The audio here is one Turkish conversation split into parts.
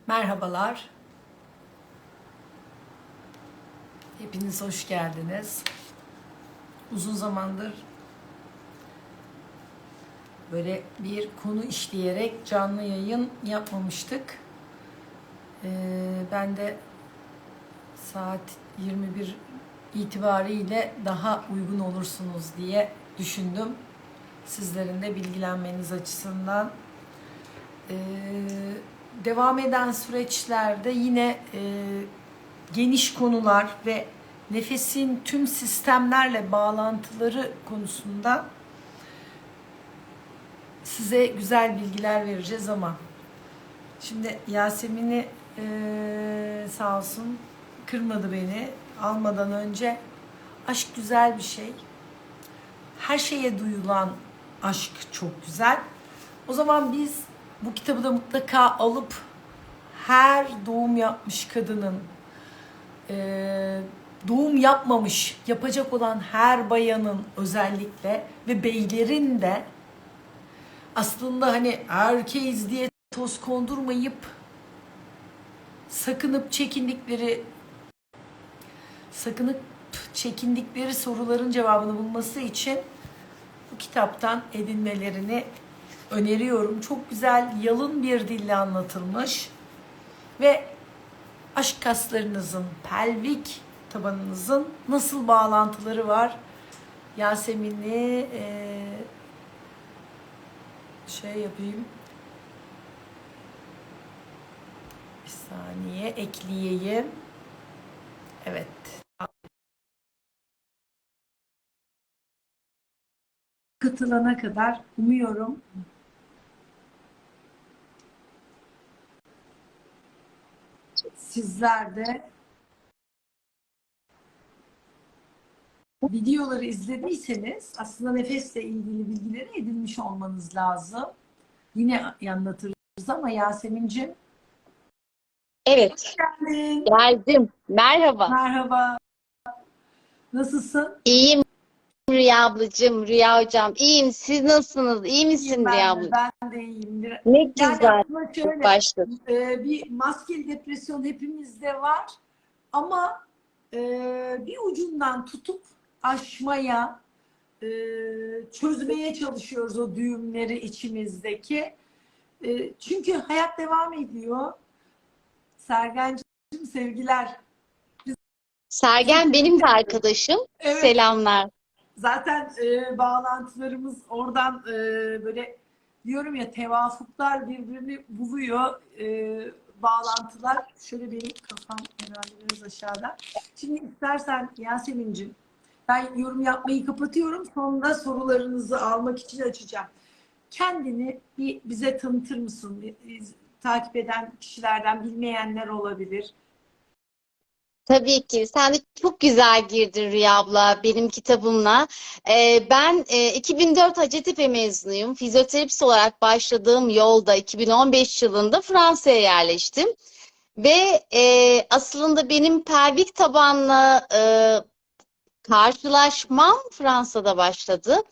Merhabalar. Hepiniz hoş geldiniz. Uzun zamandır böyle bir konu işleyerek canlı yayın yapmamıştık. Ben de saat 21 itibariyle daha uygun olursunuz diye düşündüm. Sizlerin de bilgilenmeniz açısından. Devam eden süreçlerde yine geniş konular ve nefesin tüm sistemlerle bağlantıları konusunda size güzel bilgiler vereceğiz ama şimdi Yasemin'i sağ olsun kırmadı beni. Almadan önce aşk güzel bir şey. Her şeye duyulan aşk çok güzel. O zaman biz bu kitabı da mutlaka alıp her doğum yapmış kadının, doğum yapmamış, yapacak olan her bayanın özellikle ve beylerin de aslında hani erkeğiz diye toz kondurmayıp sakınıp çekindikleri soruların cevabını bulması için bu kitaptan edinmelerini öneriyorum. Çok güzel, yalın bir dille anlatılmış ve aşk kaslarınızın, pelvik tabanınızın nasıl bağlantıları var? Yasemin'i yapayım. Bir saniye ekleyeyim. Evet. Katılana kadar umuyorum sizler de videoları izlediyseniz aslında nefesle ilgili bilgileri edinmiş olmanız lazım. Yine anlatırız ama Yasemin'cim. Evet, geldim. Merhaba. Merhaba. Nasılsın? İyiyim Rüya ablacığım, Rüya hocam. İyiyim. Siz nasılsınız? İyi misin Rüya Ben de, ablacığım? ben de iyiyim. Ne Yani güzel aslında şöyle başladı. bir maskeli depresyon hepimizde var ama bir ucundan tutup aşmaya, çözmeye çalışıyoruz o düğümleri içimizdeki. Çünkü hayat devam ediyor. Sergencim sevgiler. Sergen benim de arkadaşım. Evet. Selamlar. Zaten bağlantılarımız oradan böyle diyorum ya tevafuklar birbirini buluyor. Bağlantılar. Şöyle benim kafam herhalde biraz aşağıda. Şimdi istersen Yasemin'cim ben yorum yapmayı kapatıyorum. Sonra sorularınızı almak için açacağım. Kendini bir bize tanıtır mısın? Takip eden kişilerden bilmeyenler olabilir. Tabii ki. Sen de çok güzel girdin Rüya abla benim kitabımla. Ben 2004 Hacettepe mezunuyum. Fizyoterapist olarak başladığım yolda 2015 yılında Fransa'ya yerleştim. Ve aslında benim pelvik tabanlı karşılaşmam Fransa'da başladı.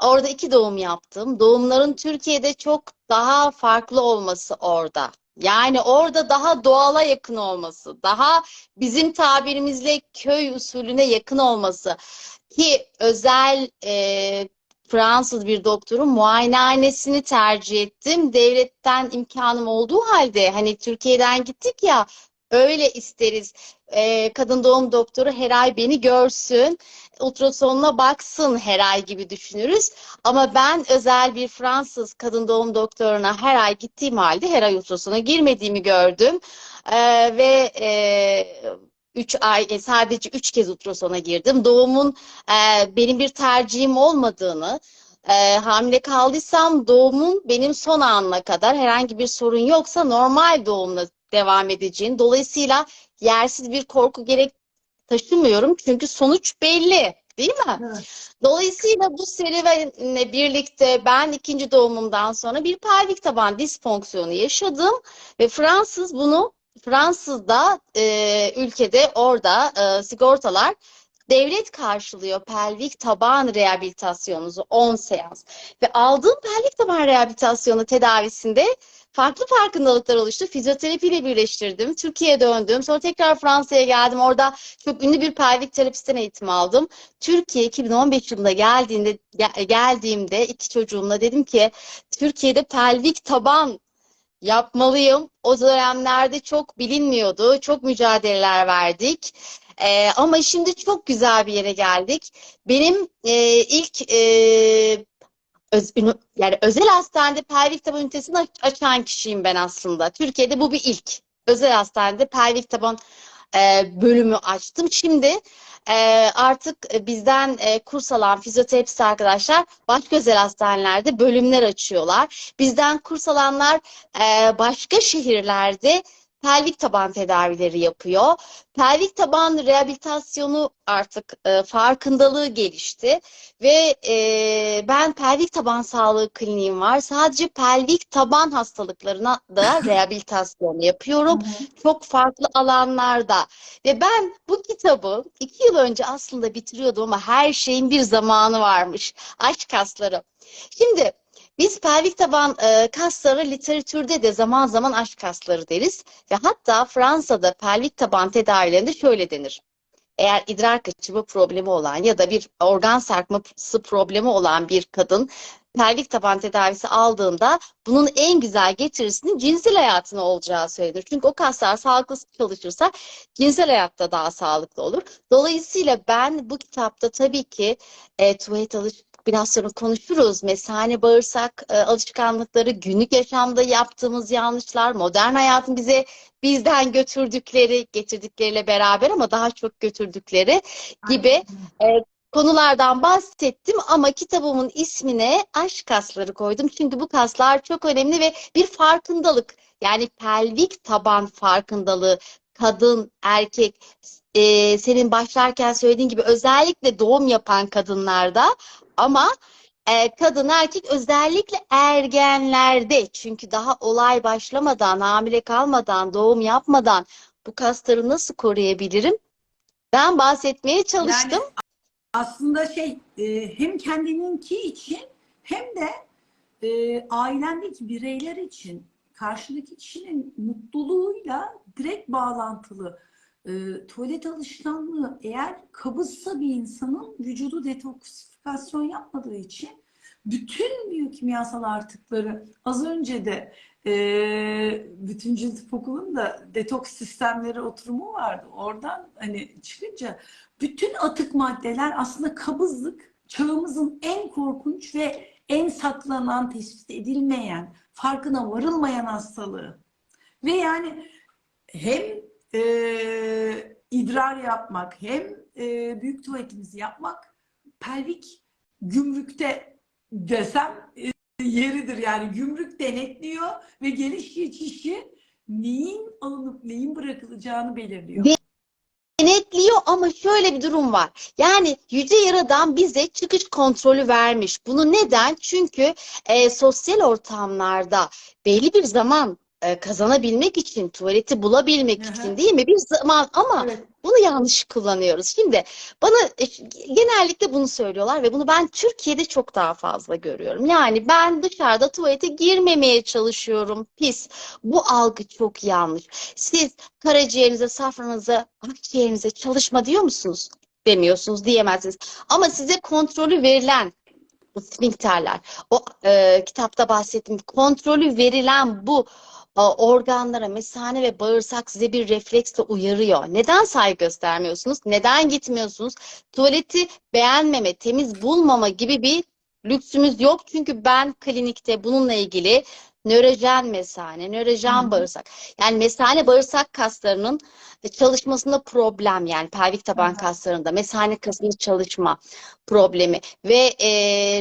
Orada 2 doğum yaptım. Doğumların Türkiye'de çok daha farklı olması orada. Yani orada daha doğala yakın olması, daha bizim tabirimizle köy usulüne yakın olması ki özel Fransız bir doktorun muayenehanesini tercih ettim. Devletten imkanım olduğu halde hani Türkiye'den gittik ya öyle isteriz. Kadın doğum doktoru her ay beni görsün, ultrasonuna baksın her ay gibi düşünürüz. Ama ben özel bir Fransız kadın doğum doktoruna her ay gittiğim halde her ay ultrasona girmediğimi gördüm. Ve 3 ay sadece 3 kez ultrasona girdim. Doğumun benim bir tercihim olmadığını, hamile kaldıysam doğumun benim son anına kadar herhangi bir sorun yoksa normal doğumla devam edeceğini. Dolayısıyla yersiz bir korku gerek taşımıyorum. Çünkü sonuç belli, değil mi? Evet. Dolayısıyla bu serüvenle birlikte ben ikinci doğumumdan sonra bir pelvik taban disfonksiyonu yaşadım ve Fransız'da ülkede orada sigortalar devlet karşılıyor pelvik taban rehabilitasyonunuzu 10 seans. Ve aldığım pelvik taban rehabilitasyonu tedavisinde farklı farkındalıklar oluştu. Fizyoterapiyle birleştirdim. Türkiye'ye döndüm. Sonra tekrar Fransa'ya geldim. Orada çok ünlü bir pelvik terapistten eğitim aldım. Türkiye 2015 yılında geldiğimde iki çocuğumla dedim ki Türkiye'de pelvik taban yapmalıyım. O dönemlerde çok bilinmiyordu. Çok mücadeleler verdik. Ama şimdi çok güzel bir yere geldik. Benim ilk yani özel hastanede pelvik taban ünitesini açan kişiyim ben aslında. Türkiye'de bu bir ilk. Özel hastanede pelvik taban bölümü açtım. Şimdi artık bizden kurs alan fizyoterapist arkadaşlar başka özel hastanelerde bölümler açıyorlar. Bizden kurs alanlar başka şehirlerde pelvik taban tedavileri yapıyor. Pelvik taban rehabilitasyonu artık farkındalığı gelişti ve ben pelvik taban sağlığı kliniğim var. Sadece pelvik taban hastalıklarına da rehabilitasyon Hı yapıyorum. hı. Çok farklı alanlarda. Ve ben bu kitabı 2 yıl önce aslında bitiriyordum ama her şeyin bir zamanı varmış. Aşk kasları. Şimdi biz pelvik taban kasları literatürde de zaman zaman aşk kasları deriz. Ve hatta Fransa'da pelvik taban tedavilerinde şöyle denir. Eğer idrar kaçırma problemi olan ya da bir organ sarkması problemi olan bir kadın pelvik taban tedavisi aldığında bunun en güzel getirisinin cinsel hayatına olacağı söylenir. Çünkü o kaslar sağlıklı çalışırsa cinsel hayatta daha sağlıklı olur. Dolayısıyla ben bu kitapta tabii ki tuvalet biraz sonra konuşuruz. Mesane, bağırsak alışkanlıkları, günlük yaşamda yaptığımız yanlışlar, modern hayatın bizden getirdikleriyle beraber ama daha çok götürdükleri gibi Aynen. e, konulardan bahsettim ama kitabımın ismine aşk kasları koydum. Çünkü bu kaslar çok önemli ve bir farkındalık. Yani pelvik taban farkındalığı kadın, erkek, senin başlarken söylediğin gibi özellikle doğum yapan kadınlarda ama kadın erkek özellikle ergenlerde çünkü daha olay başlamadan, hamile kalmadan, doğum yapmadan bu kasları nasıl koruyabilirim? Ben bahsetmeye Yani çalıştım. aslında hem kendininki için hem de ailendeki bireyler için karşındaki kişinin mutluluğuyla direkt bağlantılı. Tuvalet alışkanlığı eğer kabızsa bir insanın vücudu detoksifikasyon yapmadığı için bütün biyokimyasal artıkları az önce de bütüncül tıp okulunda detoks sistemleri oturumu vardı. Oradan hani çıkınca bütün atık maddeler aslında kabızlık çağımızın en korkunç ve en saklanan, tespit edilmeyen, farkına varılmayan hastalığı. Ve yani hem idrar yapmak hem büyük tuvaletimizi yapmak pelvik gümrükte desem yeridir. Yani gümrük denetliyor ve geliş geçişi neyin alınıp neyin bırakılacağını belirliyor. Denetliyor ama şöyle bir durum var. Yani Yüce Yaradan bize çıkış kontrolü vermiş. Bunu neden? Çünkü sosyal ortamlarda belli bir zaman kazanabilmek için, tuvaleti bulabilmek Hı için hı. değil mi? Bir zaman ama Evet. bunu yanlış kullanıyoruz. Şimdi bana genellikle bunu söylüyorlar ve bunu ben Türkiye'de çok daha fazla görüyorum. Yani ben dışarıda tuvalete girmemeye çalışıyorum. Pis. Bu algı çok yanlış. Siz karaciğerinize, safranıza, akciğerinize çalışma diyor musunuz? Demiyorsunuz, diyemezsiniz. Ama size kontrolü verilen bu sfinkterler, o kitapta bahsettiğim kontrolü verilen bu organlara, mesane ve bağırsak size bir refleksle uyarıyor. Neden saygı göstermiyorsunuz? Neden gitmiyorsunuz? Tuvaleti beğenmeme, temiz bulmama gibi bir lüksümüz yok. Çünkü ben klinikte bununla ilgili nörojen mesane, Hı nörojen hı. bağırsak, yani mesane bağırsak kaslarının çalışmasında problem yani pelvik Hı taban hı. kaslarında mesane kasının çalışma problemi ve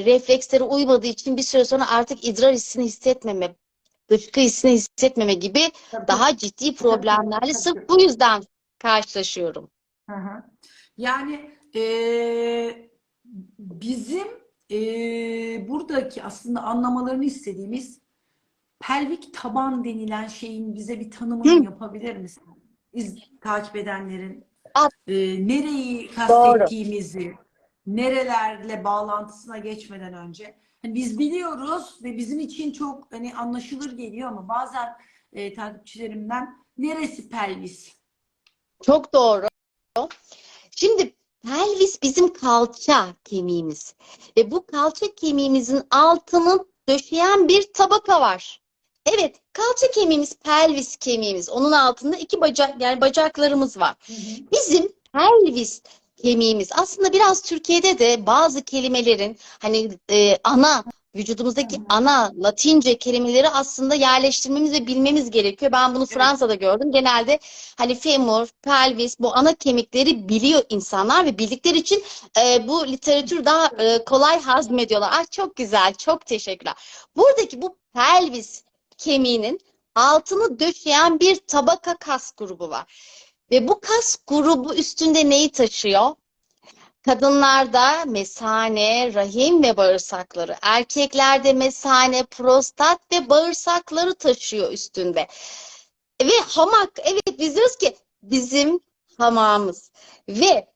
refleksleri uymadığı için bir süre sonra artık idrar hissini hissetmeme, dışkı hissini hissetmeme gibi Tabii, tabii, daha ciddi tabii, tabii, problemlerle tabii, sırf tabii. bu yüzden karşılaşıyorum. Hı hı. Yani bizim buradaki aslında anlamalarını istediğimiz pelvik taban denilen şeyin bize bir tanımını Hı, yapabilir misin? Biz takip edenlerin at, nereyi doğru. kastettiğimizi, nerelerle bağlantısına geçmeden önce. hani biz biliyoruz ve bizim için çok hani anlaşılır geliyor ama bazen takipçilerimden neresi pelvis? Çok doğru. Şimdi pelvis bizim kalça kemiğimiz ve bu kalça kemiğimizin altını döşeyen bir tabaka var. Evet, kalça kemiğimiz, pelvis kemiğimiz. Onun altında iki bacak, yani bacaklarımız var. Hı hı. Bizim pelvis kemiğimiz aslında biraz Türkiye'de de bazı kelimelerin hani vücudumuzdaki Hı hı. ana Latince kelimeleri aslında yerleştirmemiz ve bilmemiz gerekiyor. Ben bunu Evet. Fransa'da gördüm. Genelde hani femur, pelvis, bu ana kemikleri biliyor insanlar ve bildikleri için bu literatür daha kolay hazmediyorlar. Ah, çok güzel, çok teşekkürler. Buradaki bu pelvis kemiğinin altını döşeyen bir tabaka kas grubu var. Ve bu kas grubu üstünde neyi taşıyor? Kadınlarda mesane, rahim ve bağırsakları, erkeklerde mesane, prostat ve bağırsakları taşıyor üstünde. Ve hamak, evet biz diyoruz ki bizim hamamımız. Ve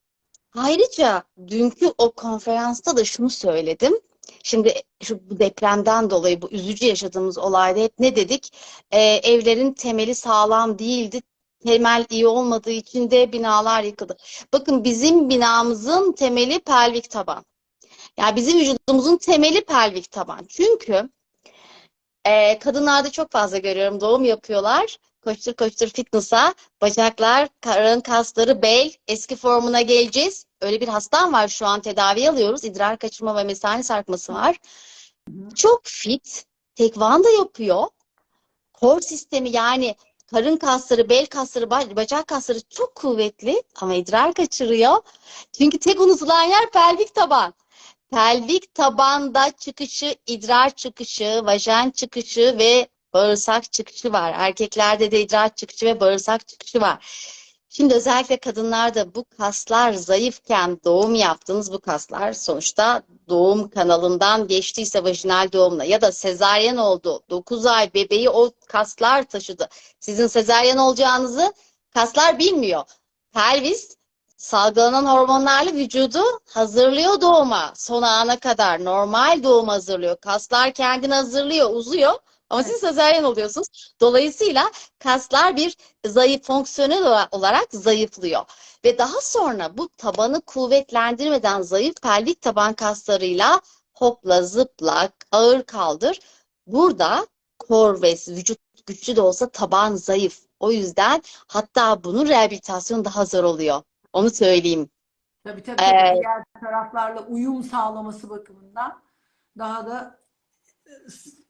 ayrıca dünkü o konferansta da şunu söyledim. Şimdi bu depremden dolayı bu üzücü yaşadığımız olayda hep ne dedik? Evlerin temeli sağlam değildi. Temel iyi olmadığı için de binalar yıkıldı. Bakın bizim binamızın temeli pelvik taban. Yani bizim vücudumuzun temeli pelvik taban. Çünkü kadınlarda çok fazla görüyorum. Doğum yapıyorlar. Koştur koştur fitness'a. Bacaklar, karın kasları, bel eski formuna geleceğiz. Öyle bir hastam var şu an, tedavi alıyoruz. İdrar kaçırma ve mesane sarkması var. Çok fit. Tekvando yapıyor. Kor sistemi, yani karın kasları, bel kasları, bacak kasları çok kuvvetli ama idrar kaçırıyor. Çünkü tek unutulan yer pelvik taban. Pelvik tabanda çıkışı, idrar çıkışı, vajen çıkışı ve bağırsak çıkışı var. Erkeklerde de idrar çıkışı ve bağırsak çıkışı var. Şimdi özellikle kadınlarda bu kaslar zayıfken doğum yaptığınız bu kaslar sonuçta doğum kanalından geçtiyse vajinal doğumla ya da sezaryen oldu. 9 ay bebeği o kaslar taşıdı. Sizin sezaryen olacağınızı kaslar bilmiyor. Pelvis salgılanan hormonlarla vücudu hazırlıyor doğuma. Son ana kadar normal doğum hazırlıyor. Kaslar kendini hazırlıyor, uzuyor. Ama siz sezaryen oluyorsunuz. Dolayısıyla kaslar bir zayıf, fonksiyonel olarak zayıflıyor. Ve daha sonra bu tabanı kuvvetlendirmeden zayıf pelvik taban kaslarıyla hopla zıpla, ağır kaldır. Burada kor ve vücut güçlü de olsa taban zayıf. O yüzden hatta bunun rehabilitasyonu daha zor oluyor. Onu söyleyeyim. Tabii tabii tabii. Ee, Diğer taraflarla uyum sağlaması bakımından daha da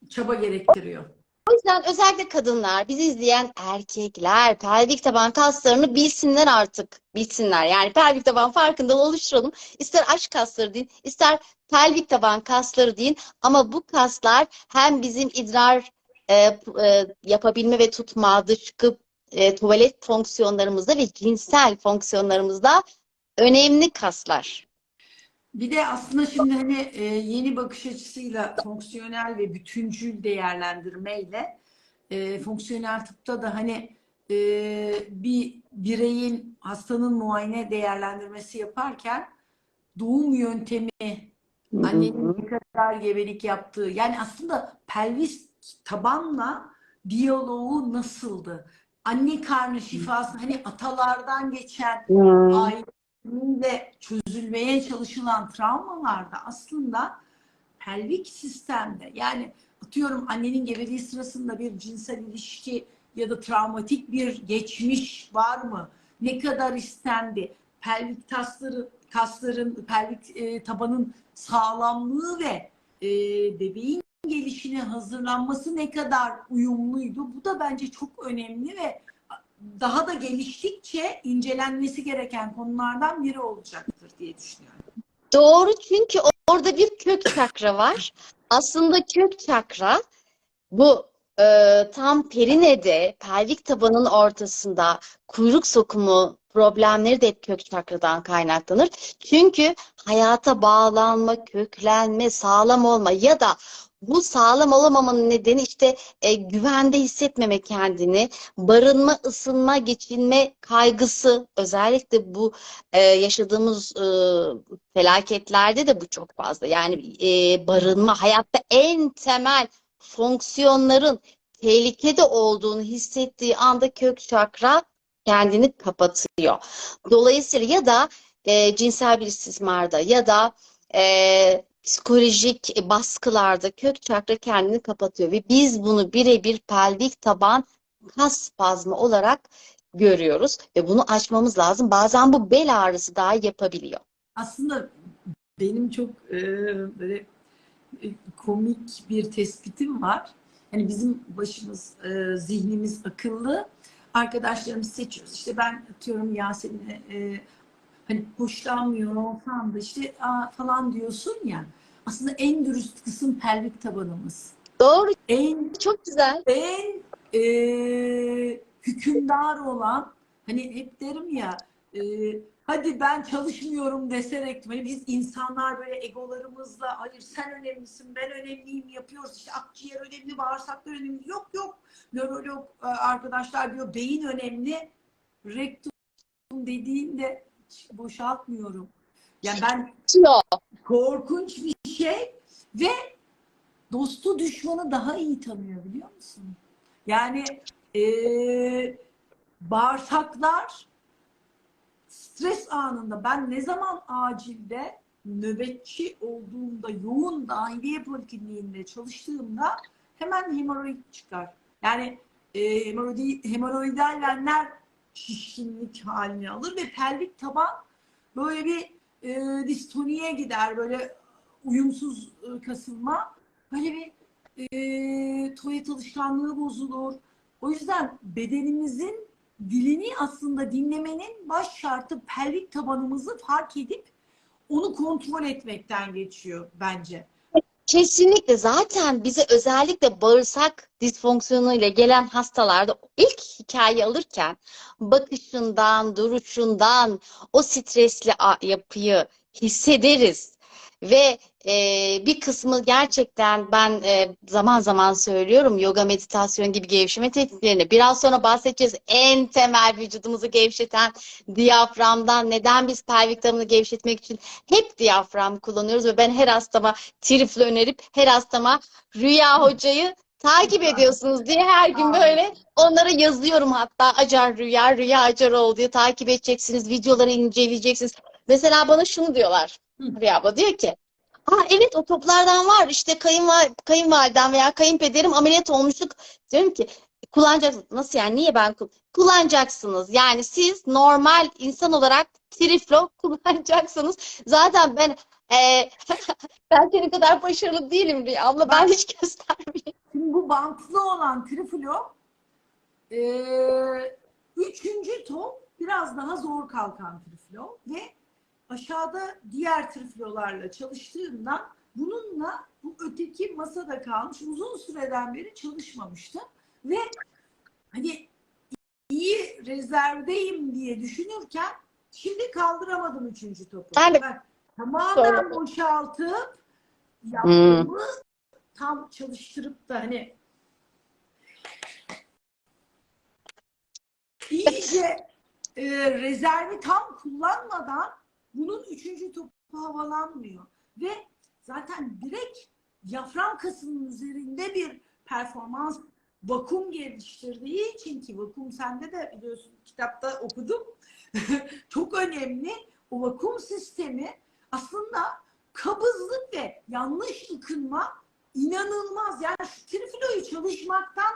çaba gerektiriyor. O yüzden özellikle kadınlar, bizi izleyen erkekler pelvik taban kaslarını bilsinler artık. Bilsinler. Yani pelvik taban farkında oluşturalım. İster aşk kasları deyin, ister pelvik taban kasları deyin. Ama bu kaslar hem bizim idrar yapabilme ve tutma, dışkı, tuvalet fonksiyonlarımızda ve cinsel fonksiyonlarımızda önemli kaslar. Bir de aslında şimdi hani yeni bakış açısıyla fonksiyonel ve bütüncül değerlendirmeyle fonksiyonel tıpta da hani bir bireyin, hastanın muayene değerlendirmesi yaparken doğum yöntemi, Hı annenin hı. ne kadar gebelik yaptığı, yani aslında pelvis tabanla diyaloğu nasıldı? Anne karnı şifası, hani atalardan geçen, Hı. ailenin de çözülmeye çalışılan travmalarda aslında pelvik sistemde, yani atıyorum annenin gebeliği sırasında bir cinsel ilişki ya da travmatik bir geçmiş var mı? Ne kadar istendi? Pelvik kasların, pelvik tabanın sağlamlığı ve bebeğin gelişine hazırlanması ne kadar uyumluydu? Bu da bence çok önemli ve daha da geliştikçe incelenmesi gereken konulardan biri olacaktır diye düşünüyorum. Doğru, çünkü orada bir kök çakra var. Aslında kök çakra bu tam perinede, pelvik tabanın ortasında kuyruk sokumu problemleri de hep kök çakradan kaynaklanır. Çünkü hayata bağlanma, köklenme, sağlam olma ya da Bu sağlam olamamanın nedeni işte güvende hissetmeme kendini, barınma, ısınma, geçinme kaygısı. Özellikle bu yaşadığımız felaketlerde de bu çok fazla. Yani barınma, hayatta en temel fonksiyonların tehlikede olduğunu hissettiği anda kök çakra kendini kapatıyor. Dolayısıyla ya da cinsel bir istismarda ya da psikolojik baskılarda kök çakra kendini kapatıyor ve biz bunu birebir pelvik taban kas spazmı olarak görüyoruz ve bunu açmamız lazım. Bazen bu bel ağrısı daha yapabiliyor. Aslında benim çok böyle komik bir tespitim var. Hani bizim başımız, zihnimiz akıllı. Arkadaşlarımızı seçiyoruz. İşte ben atıyorum Yasemin'e hani hoşlanmıyor olsam da işte falan diyorsun ya. Aslında en dürüst kısım pelvik tabanımız. Doğru, En çok güzel. en hükümdar olan, hani hep derim ya, e, hadi ben çalışmıyorum deserek, hani biz insanlar böyle egolarımızla hayır sen önemlisin ben önemliyim yapıyoruz, işte akciğer önemli, bağırsaklar önemli, yok yok, nörolog arkadaşlar diyor beyin önemli, rektum dediğinde boşaltmıyorum. Yani ben, Bitiyor. korkunç bir şey ve dostu düşmanı daha iyi tanıyor, biliyor musun? Yani bağırsaklar stres anında, ben ne zaman acilde nöbetçi olduğumda, yoğun dahiliye polikliniğinde çalıştığımda hemen hemoroid çıkar. Yani hemoroidal venler şişkinlik halini alır ve pelvik taban böyle bir distoniye gider, böyle uyumsuz kasılma, böyle bir tuvalet alışkanlığı bozulur. O yüzden bedenimizin dilini aslında dinlemenin baş şartı pelvik tabanımızı fark edip onu kontrol etmekten geçiyor bence. Kesinlikle, zaten bize özellikle bağırsak disfonksiyonuyla gelen hastalarda ilk hikaye alırken bakışından, duruşundan o stresli yapıyı hissederiz. Ve bir kısmı gerçekten ben zaman zaman söylüyorum, yoga, meditasyon gibi gevşeme tekniklerini biraz sonra bahsedeceğiz. En temel vücudumuzu gevşeten diyaframdan, neden biz pelvik tabanı gevşetmek için hep diyafram kullanıyoruz ve ben her hastama trifle önerip her hastama Rüya Hoca'yı takip ediyorsunuz diye her gün böyle onlara yazıyorum, hatta Acar Rüya, Rüya Acar ol diye takip edeceksiniz, videoları inceleyeceksiniz. Mesela bana şunu diyorlar, Rüya abla diyor ki, evet o toplardan var işte, kayınvalidem veya kayınpederim ameliyat olmuştuk. Diyorum ki kullanacaksınız. Nasıl yani, niye ben kullanacaksınız? Yani siz normal insan olarak Triflo kullanacaksınız. Zaten ben ben senin kadar başarılı değilim Rüya abla, ben hiç göstermeyeyim. Şimdi bu bantlı olan triflo, üçüncü top biraz daha zor kalkan triflo ve aşağıda diğer triflolarla çalıştığımda bununla bu öteki masada kalmış, uzun süreden beri çalışmamıştım ve hani iyi rezervdeyim diye düşünürken şimdi kaldıramadım üçüncü topu. Ben de Ben tamamen sonra boşaltıp yaptığımı tam çalıştırıp da hani iyice rezervi tam kullanmadan bunun üçüncü topu havalanmıyor. Ve zaten direkt diyafram kasının üzerinde bir performans, vakum geliştirdiği için, ki vakum sende de biliyorsun, kitapta okudum. Çok önemli. O vakum sistemi aslında kabızlık ve yanlış ıkınma inanılmaz. Yani şu trifiloyu çalışmaktan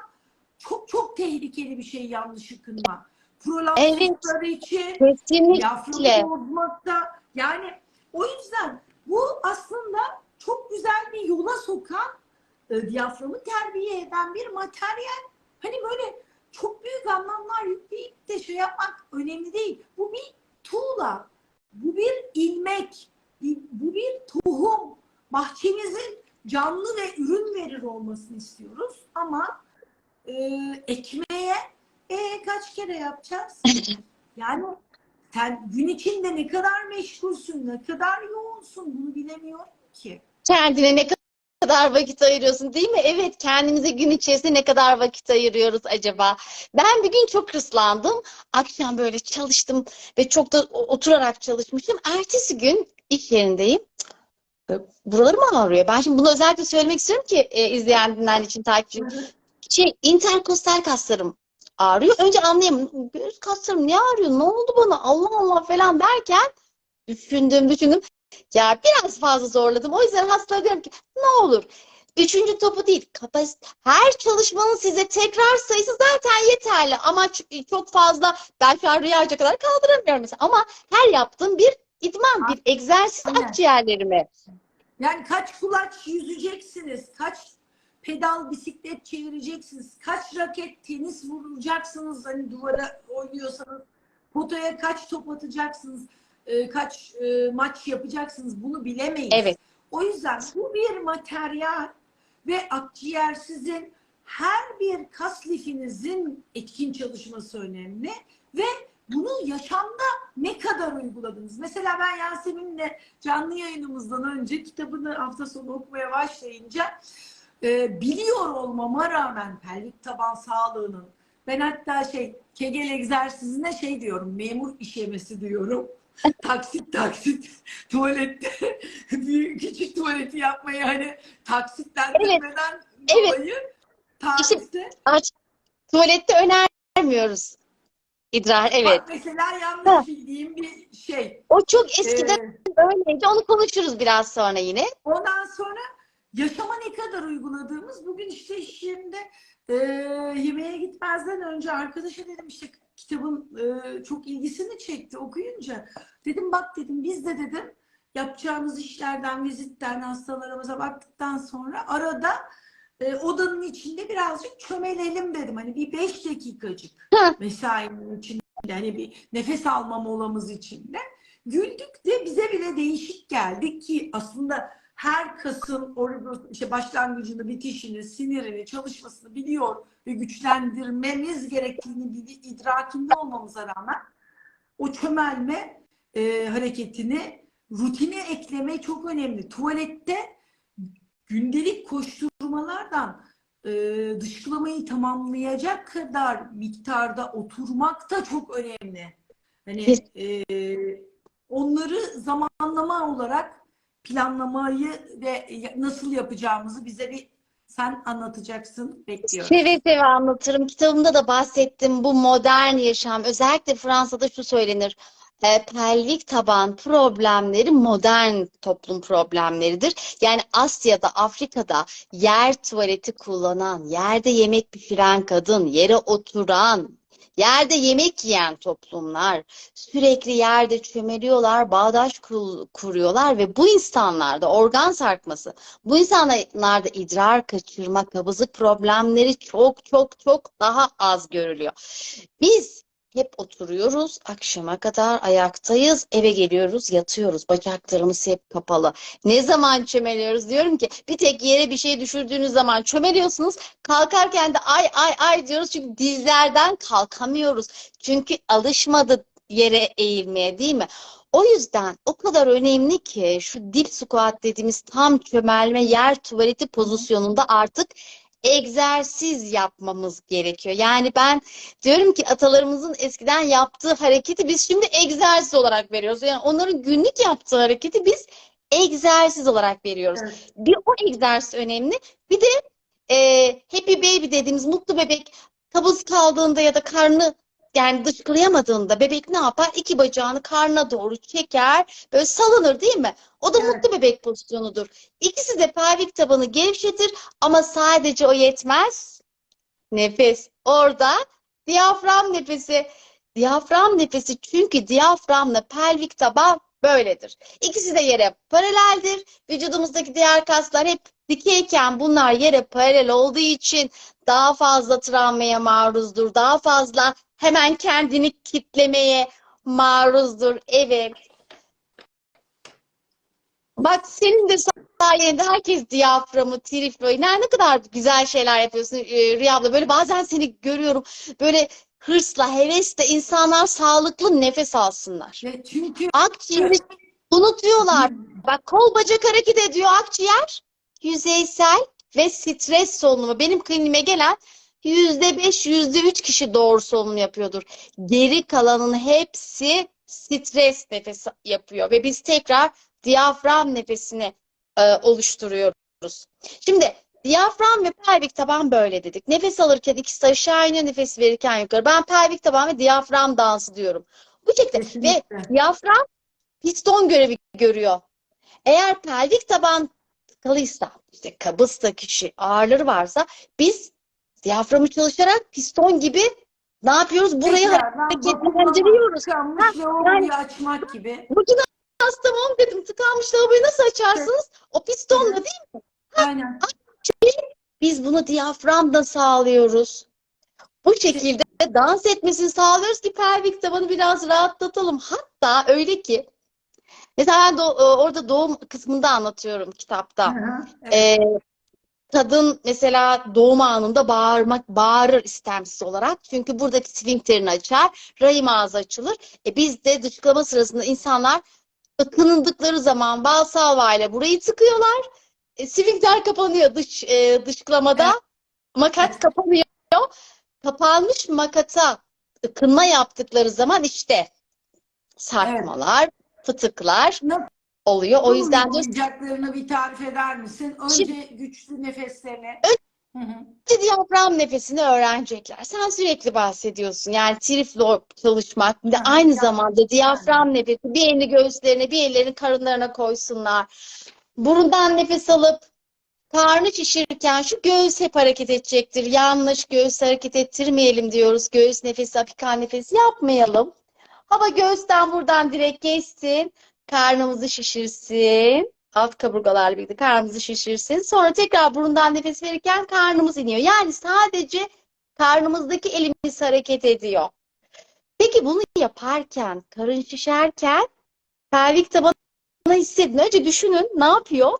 çok çok tehlikeli bir şey yanlış ıkınma. Prolapsusları evet, için, diyaframı kesinlikle. bozmakta. Yani o yüzden bu aslında çok güzel bir yola sokan, diyaframı terbiye eden bir materyal. Hani böyle çok büyük anlamlar yükleyip de şey yapmak önemli değil. Bu bir tuğla, bu bir ilmek, bu bir tohum. Bahçemizin canlı ve ürün verir olmasını istiyoruz ama ekmeğe kaç kere yapacağız? Yani sen gün içinde ne kadar meşgulsün, ne kadar yoğunsun bunu bilemiyorum ki. Kendine ne kadar vakit ayırıyorsun değil mi? Evet, kendimize gün içerisinde ne kadar vakit ayırıyoruz acaba? Ben bir gün çok hırslandım. Akşam böyle çalıştım ve çok da oturarak çalışmıştım. Ertesi gün iş yerindeyim. Buralarım ağrıyor. Ben şimdi bunu özellikle söylemek istiyorum ki izleyen dinleyen için takipçim. Interkostal kaslarım ağrıyor. Önce anlayamadım. Göğüs kaslarım niye ağrıyor? Ne oldu bana? Allah Allah falan derken düşündüm. Ya biraz fazla zorladım. O yüzden hastaya diyorum ki ne olur. Üçüncü topu değil. Her çalışmanın size tekrar sayısı zaten yeterli. Ama çok fazla ben şu an rüyaca kadar kaldıramıyorum mesela. Ama her yaptığım bir idman, bir egzersiz Aynen. akciğerlerime. Yani kaç kulaç yüzeceksiniz, kaç pedal bisiklet çevireceksiniz, kaç raket tenis vuracaksınız, hani duvara oynuyorsanız, potaya kaç top atacaksınız, kaç maç yapacaksınız, bunu bilemeyiz. Evet. O yüzden bu bir materyal ve akciğer sizin her bir kas lifinizin etkin çalışması önemli ve bunu yaşamda ne kadar uyguladınız? Mesela ben Yasemin'le canlı yayınımızdan önce kitabını hafta sonu okumaya başlayınca biliyor olmama rağmen pelvik taban sağlığının, ben hatta Kegel egzersizine diyorum, memur işemesi diyorum. Taksit tuvalette büyük küçük tuvaleti yapmayı hani taksitlendirmeden Evet. dolayı İşte tarihte. tuvalette önermiyoruz. İdrar, evet. Bak mesela yanlış bildiğim bir şey. O çok eskiden Ee, öyleydi. Onu konuşuruz biraz sonra yine. Ondan sonra yaşama ne kadar uyguladığımız, bugün işte şimdi yemeğe gitmezden önce arkadaşa dedim, işte kitabın çok ilgisini çekti okuyunca. Dedim bak dedim, biz de dedim yapacağımız işlerden, vizitten, hastalarımıza baktıktan sonra arada odanın içinde birazcık çömelelim dedim. Hani bir 5 dakikacık mesainin içinde, hani bir nefes alma molamız içinde. Güldük de bize bile değişik geldi ki aslında her kasın işte başlangıcını, bitişini, sinirini, çalışmasını biliyor ve güçlendirmemiz gerektiğini idrakinde olmamıza rağmen o çömelme hareketini rutine ekleme çok önemli. Tuvalette gündelik koşturmalardan dışkılamayı tamamlayacak kadar miktarda oturmak da çok önemli. Hani onları zamanlama olarak planlamayı ve nasıl yapacağımızı bize bir sen anlatacaksın, bekliyoruz. Seve seve anlatırım. Kitabımda da bahsettim. Bu modern yaşam, özellikle Fransa'da şu söylenir. Pelvik taban problemleri modern toplum problemleridir. Yani Asya'da, Afrika'da yer tuvaleti kullanan, yerde yemek pişiren kadın, yere oturan, yerde yemek yiyen toplumlar sürekli yerde çömeliyorlar, bağdaş kuruyorlar ve bu insanlarda organ sarkması, bu insanlarda idrar kaçırma, kabızlık problemleri çok çok çok daha az görülüyor. Biz hep oturuyoruz, akşama kadar ayaktayız, eve geliyoruz, yatıyoruz. Bacaklarımız hep kapalı. Ne zaman çömeliyoruz? Diyorum ki bir tek yere bir şey düşürdüğünüz zaman çömeliyorsunuz. Kalkarken de ay ay ay diyoruz çünkü dizlerden kalkamıyoruz. Çünkü alışmadı yere eğilmeye, değil mi? O yüzden o kadar önemli ki şu dip squat dediğimiz tam çömelme yer tuvaleti pozisyonunda artık egzersiz yapmamız gerekiyor. Yani ben diyorum ki atalarımızın eskiden yaptığı hareketi biz şimdi egzersiz olarak veriyoruz. Yani onların günlük yaptığı hareketi biz egzersiz olarak veriyoruz. Evet. Bir o egzersiz önemli. Bir de happy baby dediğimiz mutlu bebek kabız kaldığında ya da karnı yani dışkılayamadığında bebek ne yapar? İki bacağını karnına doğru çeker, böyle salınır değil mi? O da Evet. mutlu bebek pozisyonudur. İkisi de pelvik tabanı gevşetir ama sadece o yetmez. Nefes. Orada diyafram nefesi. Diyafram nefesi çünkü diyaframla pelvik taban böyledir. İkisi de yere paraleldir. Vücudumuzdaki diğer kaslar hep dikeyken bunlar yere paralel olduğu için daha fazla travmaya maruzdur. Daha fazla hemen kendini kitlemeye maruzdur. Evet. Bak senin de sayende herkes diyaframı, trifloyu, ne kadar güzel şeyler yapıyorsun Rüya abla. Böyle bazen seni görüyorum. Böyle hırsla, hevesle insanlar sağlıklı nefes alsınlar. Ve çünkü Akciğeri unutuyorlar. Bak kol bacak hareket ediyor akciğer. yüzeysel ve stres solunumu. Benim kliniğime gelen %5, %3 kişi doğru solunum yapıyordur. Geri kalanın hepsi stres nefesi yapıyor ve biz tekrar diyafram nefesini oluşturuyoruz. Şimdi diyafram ve pelvik taban böyle dedik. Nefes alırken ikisi aşağı iniyor, nefes verirken yukarı. Ben pelvik taban ve diyafram dansı diyorum. Bu şekilde ve Kesinlikle. diyafram piston görevi görüyor. Eğer pelvik taban tıkalıysa, işte kabızsa kişi, ağrıları varsa biz diyaframı çalışarak piston gibi ne yapıyoruz? Burayı Tekrardan hareketlendiriyoruz. tıkanmış lavaboyu açmak gibi. Vücut hastamam dedim. Tıkanmış lavaboyu nasıl açarsınız? O pistonla Evet. değil mi? Aynen. Biz bunu diyaframda sağlıyoruz. Bu şekilde dans etmesini sağlıyoruz ki pelvik tabanı biraz rahatlatalım. Hatta öyle ki mesela ben orada doğum kısmında anlatıyorum Hı kitapta. hı. Evet. Kadın mesela doğum anında bağırır istemsiz olarak. Çünkü buradaki sfinkterini açar, rahim ağzı açılır. Biz de dışkılama sırasında insanlar tıkındıkları zaman bal salvayla burayı tıkıyorlar. Sfinkter kapanıyor dışkılamada. Evet. Makat kapanıyor. Kapanmış makata tıkınma yaptıkları zaman işte Evet. sarkmalar, fıtıklar Nasıl oluyor. O yüzden de uygulayacaklarını bir tarif eder misin? Önce güçlü nefeslerini. Hı hı. diyafram nefesini öğrenecekler. Sen sürekli bahsediyorsun. Yani triflo çalışmak, bir de Hı hı. aynı Yapmak. zamanda diyafram nefesi, bir elini göğüslerine, bir ellerini karınlarına koysunlar. Burundan nefes alıp karnı şişirirken şu göğüs hep hareket edecektir. Yanlış, göğüs hareket ettirmeyelim diyoruz. Göğüs nefesi, apikan nefesi yapmayalım. Hava göğüsten buradan direkt geçsin. Karnımızı şişirsin. Alt kaburgalarla birlikte karnımızı şişirsin. Sonra tekrar burundan nefes verirken karnımız iniyor. Yani sadece karnımızdaki elimiz hareket ediyor. Peki bunu yaparken, karın şişerken pelvik tabanı hissedin. Önce düşünün ne yapıyor?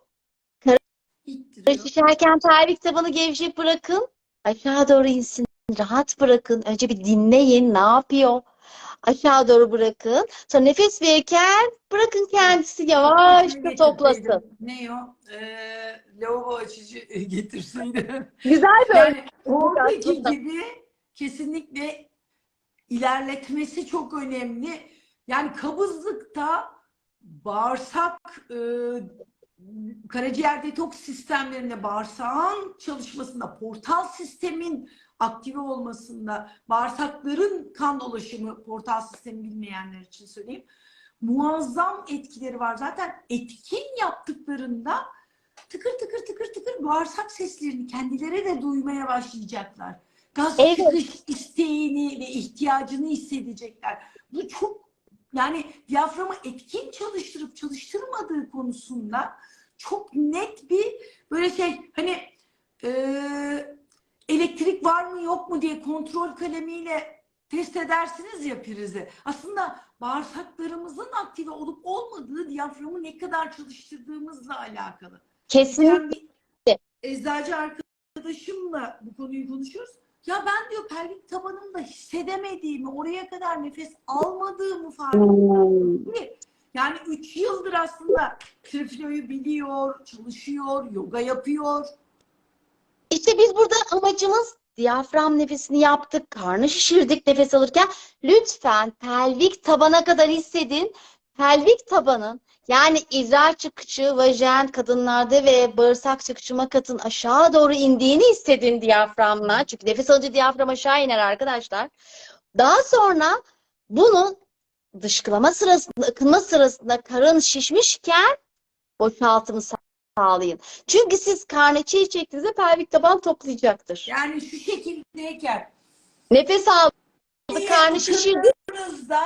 Karın İttiriyor. şişerken pelvik tabanı gevşek bırakın. Aşağı doğru insin. Rahat bırakın. Önce bir dinleyin ne yapıyor? Aşağı doğru bırakın. Sonra nefes verirken bırakın kendisi yavaşça Şunu toplasın. getirseydim. Ne o? Lavabo açıcı getirseydim. Güzel bir Yani örnek oradaki aslında. gibi kesinlikle ilerletmesi çok önemli. Yani kabızlıkta bağırsak karaciğer detoks sistemlerinde bağırsağın çalışmasında, portal sistemin aktive olmasında, bağırsakların kan dolaşımı, portal sistemi bilmeyenler için söyleyeyim, muazzam etkileri var. Zaten etkin yaptıklarında tıkır tıkır tıkır tıkır bağırsak seslerini kendileri de duymaya başlayacaklar. Gaz Evet, çıkış isteğini ve ihtiyacını hissedecekler. Bu çok, yani diyaframı etkin çalıştırıp çalıştırmadığı konusunda çok net bir böyle şey, hani elektrik var mı yok mu diye kontrol kalemiyle test edersiniz ya prizi. Aslında bağırsaklarımızın aktive olup olmadığı diyaframı ne kadar çalıştırdığımızla alakalı. kesinlikle. Geçen bir eczacı arkadaşımla bu konuyu konuşuyoruz. Ya ben diyor pelvik tabanımda hissedemediğimi, oraya kadar nefes almadığımı fark ettim. Yani 3 yıldır aslında trifloyu biliyor, çalışıyor, yoga yapıyor. İşte biz burada amacımız diyafram nefesini yaptık, karnı şişirdik nefes alırken. Lütfen pelvik tabana kadar hissedin. Pelvik tabanın yani idrar çıkışı, vajen kadınlarda ve bağırsak çıkışı makatın aşağı doğru indiğini hissedin diyaframla. Çünkü nefes alınca diyafram aşağı iner arkadaşlar. Daha sonra bunu dışkılama sırasında, ıkınma sırasında karın şişmişken boşaltımı sağlayın. Çünkü siz karnı çiğ çektiğinizde pelvik taban toplayacaktır. Yani şu şekildeyken Nefes aldı, diye karnı şişirdi. ıkındığınızda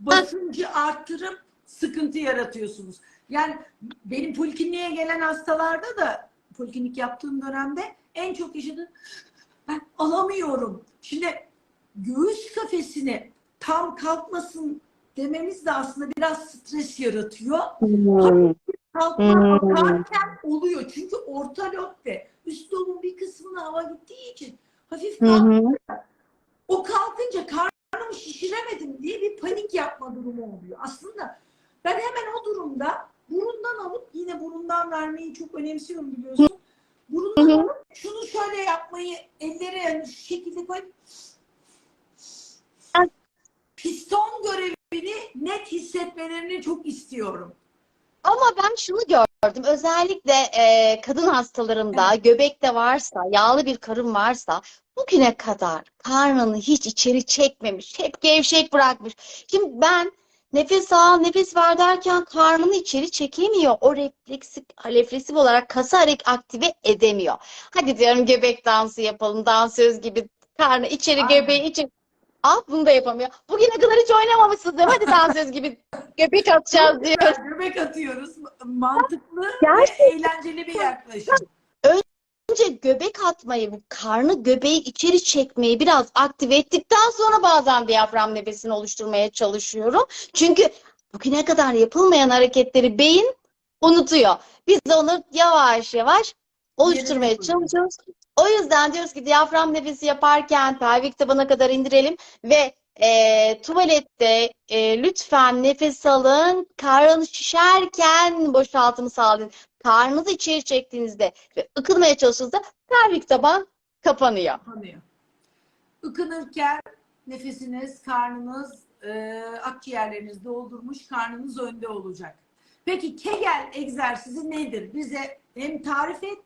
basıncı arttırıp sıkıntı yaratıyorsunuz. Yani benim polikliniğe gelen hastalarda da poliklinik yaptığım dönemde en çok yaşadığım, ben alamıyorum. Şimdi göğüs kafesini tam kalkmasın dememiz de aslında biraz stres yaratıyor. Hafif kalkma bakarken oluyor. Çünkü orta lobde üst lobun bir kısmına hava gittiği için hafif kalkıyor. O kalkınca karnımı şişiremedim diye bir panik yapma durumu oluyor. Aslında ben hemen o durumda burundan alıp, yine burundan vermeyi çok önemsiyorum Hı biliyorsun. Burundan hı. alıp şunu şöyle yapmayı, elleri yani şu şekilde koyup piston görevini net hissetmelerini çok istiyorum. Ama ben şunu gördüm. Özellikle kadın hastalarımda Evet. göbekte varsa, yağlı bir karın varsa bugüne kadar karnını hiç içeri çekmemiş. Hep gevşek bırakmış. Şimdi ben nefes al, nefes ver derken karnını içeri çekemiyor. O refleksif olarak kası aktive edemiyor. Hadi diyorum göbek dansı yapalım. Dansöz gibi karnı içeri, Aynen. göbeği içeri. Ah, bunu da yapamıyor. Bugüne kadar hiç oynamamışsınız diyorum. Hadi dansöz gibi göbek Çok atacağız diyor. güzel. Göbek atıyoruz. Mantıklı ve Gerçekten eğlenceli bir yaklaşım. önce göbek atmayı, bu karnı göbeği içeri çekmeyi biraz aktive ettikten sonra bazen diyafram nefesini oluşturmaya çalışıyorum. Çünkü bugüne kadar yapılmayan hareketleri beyin unutuyor. Biz de onu yavaş yavaş Yerine oluşturmaya koyuyoruz. çalışıyoruz. O yüzden diyoruz ki diyafram nefesi yaparken pelvik tabana kadar indirelim ve tuvalette lütfen nefes alın. Karnınız şişerken boşaltımı sağlayın. Karnınızı içeri çektiğinizde ve ıkınmaya çalıştığınızda pelvik taban kapanıyor. Kapanıyor. Ikınırken nefesiniz, karnınız, akciğerleriniz doldurmuş, karnınız önde olacak. Peki Kegel egzersizi nedir? Bize hem tarif et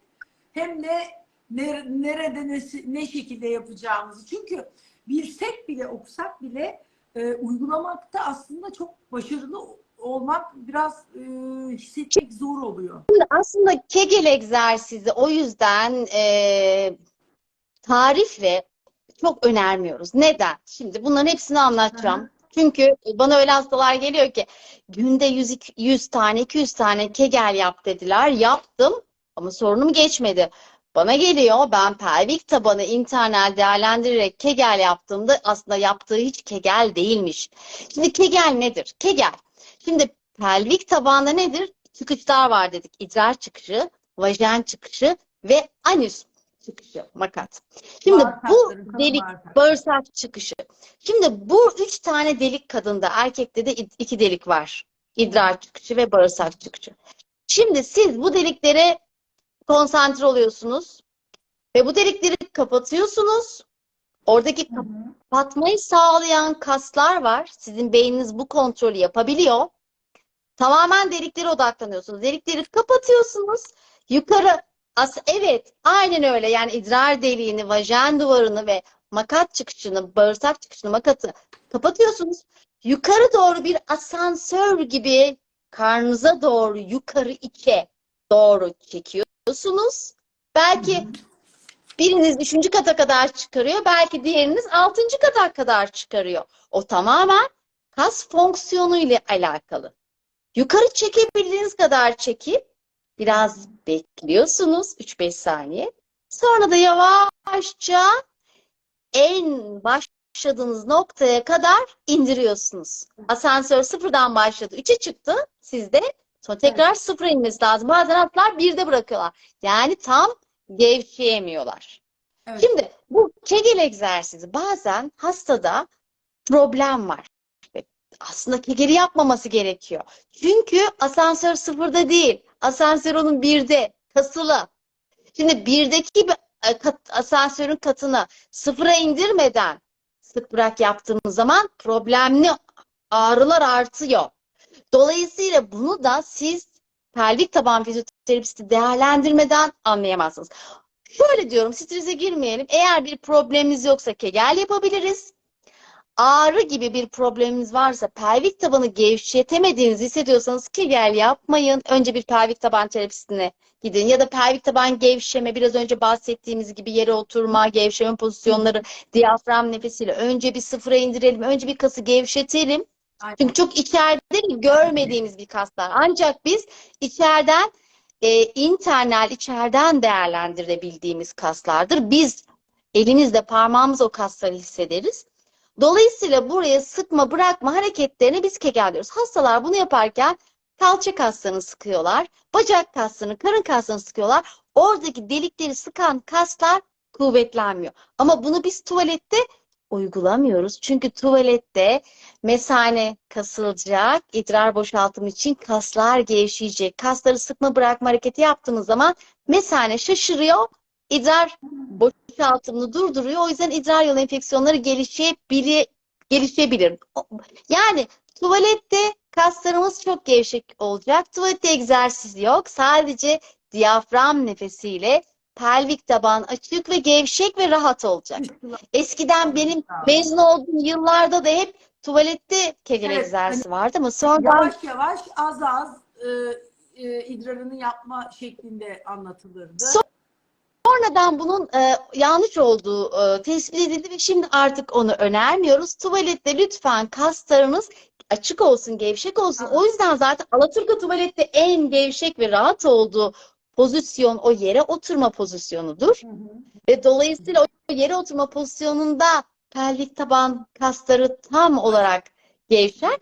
hem de nerede ne şekilde yapacağımızı. Çünkü bilsek bile, okusak bile uygulamakta aslında çok başarılı olmak biraz hissetmek zor oluyor. Aslında Kegel egzersizi o yüzden tarifle çok önermiyoruz. Neden? Şimdi bunların hepsini Hı hı. anlatacağım. Çünkü bana öyle hastalar geliyor ki günde 100 tane 200 tane Kegel yap dediler. Yaptım ama sorunum geçmedi. Bana geliyor, ben pelvik tabanı internal değerlendirerek Kegel yaptığımda aslında yaptığı hiç Kegel değilmiş. Şimdi Kegel nedir? Kegel. Şimdi pelvik tabanda nedir? Çıkışlar var dedik. İdrar çıkışı, vajen çıkışı ve anüs çıkışı, makat. Şimdi bu Bağırsakların, kalın delik bağırsak. bağırsak çıkışı. Şimdi bu 3 tane delik kadında, erkekte de 2 delik var. Hı hı. İdrar çıkışı ve bağırsak çıkışı. Şimdi siz bu deliklere konsantre oluyorsunuz ve bu delikleri kapatıyorsunuz. Oradaki Hı hı. kapatmayı sağlayan kaslar var. Sizin beyniniz bu kontrolü yapabiliyor. Tamamen deliklere odaklanıyorsunuz. Delikleri kapatıyorsunuz. Yukarı evet, aynen öyle. Yani idrar deliğini, vajen duvarını ve makat çıkışını, bağırsak çıkışını, makatı kapatıyorsunuz. Yukarı doğru bir asansör gibi karnınıza doğru yukarı içe doğru çekiyorsunuz. Hı hı. Belki biriniz 3. kata kadar çıkarıyor, belki diğeriniz 6. kata kadar çıkarıyor. O tamamen kas fonksiyonu ile alakalı. Yukarı çekebildiğiniz kadar çekip biraz bekliyorsunuz 3-5 saniye. Sonra da yavaşça en başladığınız noktaya kadar indiriyorsunuz. Asansör sıfırdan başladı, 3'e çıktı. Sizde sonra Evet. tekrar sıfıra inmesi lazım. Bazen atlar 1'de bırakıyorlar. Yani tam gevşeyemiyorlar. Evet. Şimdi bu Kegel egzersizi bazen hastada problem var. Aslında Kegel'i yapmaması gerekiyor. Çünkü asansör sıfırda değil. Asansör onun 1'de. Kasılı. Şimdi 1'deki asansörün katını sıfıra indirmeden sık bırak yaptığımız zaman problemli ağrılar artıyor. Dolayısıyla bunu da siz pelvik taban fizyoterapisti değerlendirmeden anlayamazsınız. Şöyle diyorum, strese girmeyelim. Eğer bir probleminiz yoksa Kegel yapabiliriz. Ağrı gibi bir probleminiz varsa, pelvik tabanı gevşetemediğinizi hissediyorsanız Kegel yapmayın. Önce bir pelvik taban terapistine gidin. Ya da pelvik taban gevşeme, biraz önce bahsettiğimiz gibi yere oturma, gevşeme pozisyonları, diyafram nefesiyle önce bir sıfıra indirelim. Önce bir kası gevşetelim. Aynen. Çünkü çok içeride görmediğimiz bir kaslar. Ancak biz içeriden internal, içeriden değerlendirebildiğimiz kaslardır. Biz elimizle, parmağımızla o kasları hissederiz. Dolayısıyla buraya sıkma bırakma hareketlerini biz Kegel diyoruz. Hastalar bunu yaparken kalça kaslarını sıkıyorlar, bacak kaslarını, karın kaslarını sıkıyorlar. Oradaki delikleri sıkan kaslar kuvvetlenmiyor. Ama bunu biz tuvalette uygulamıyoruz. Çünkü tuvalette mesane kasılacak, idrar boşaltımı için kaslar gevşeyecek. Kasları sıkma bırakma hareketi yaptığımız zaman mesane şaşırıyor, idrar boşaltımını durduruyor. O yüzden idrar yolu enfeksiyonları gelişebilir. Yani tuvalette kaslarımız çok gevşek olacak. Tuvalette egzersiz yok. Sadece diyafram nefesiyle pelvik taban açık ve gevşek ve rahat olacak. Eskiden benim mezun olduğum yıllarda da hep tuvalette kegel Evet, egzersizi vardı ama sonra yavaş yavaş az az idrarını yapma şeklinde anlatılırdı. sonradan bunun yanlış olduğu tespit edildi ve şimdi artık onu önermiyoruz. Tuvalette lütfen kaslarınız açık olsun, gevşek olsun. O yüzden zaten Alaturka tuvalette en gevşek ve rahat olduğu pozisyon o yere oturma pozisyonudur. Ve dolayısıyla o yere oturma pozisyonunda pelvik taban kasları tam olarak gevşer.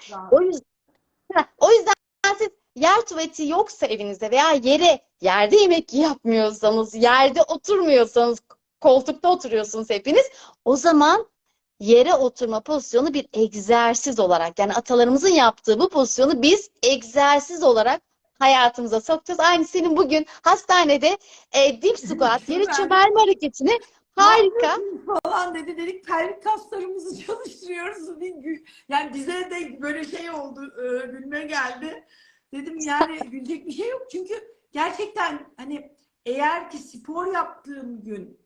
O yüzden siz yer tuvaleti yoksa evinizde veya yerde yemek yapmıyorsanız, yerde oturmuyorsanız, koltukta oturuyorsunuz hepiniz, o zaman yere oturma pozisyonu bir egzersiz olarak, yani atalarımızın yaptığı bu pozisyonu biz egzersiz olarak hayatımıza sokacağız. Aynı senin bugün hastanede dip squat, yere çömelme hareketini harika. Falan dedik pelvik kaslarımızı çalıştırıyoruz. Yani bize de böyle şey oldu, gülme geldi. Dedim yani gülecek bir şey yok. Çünkü gerçekten hani eğer ki spor yaptığım gün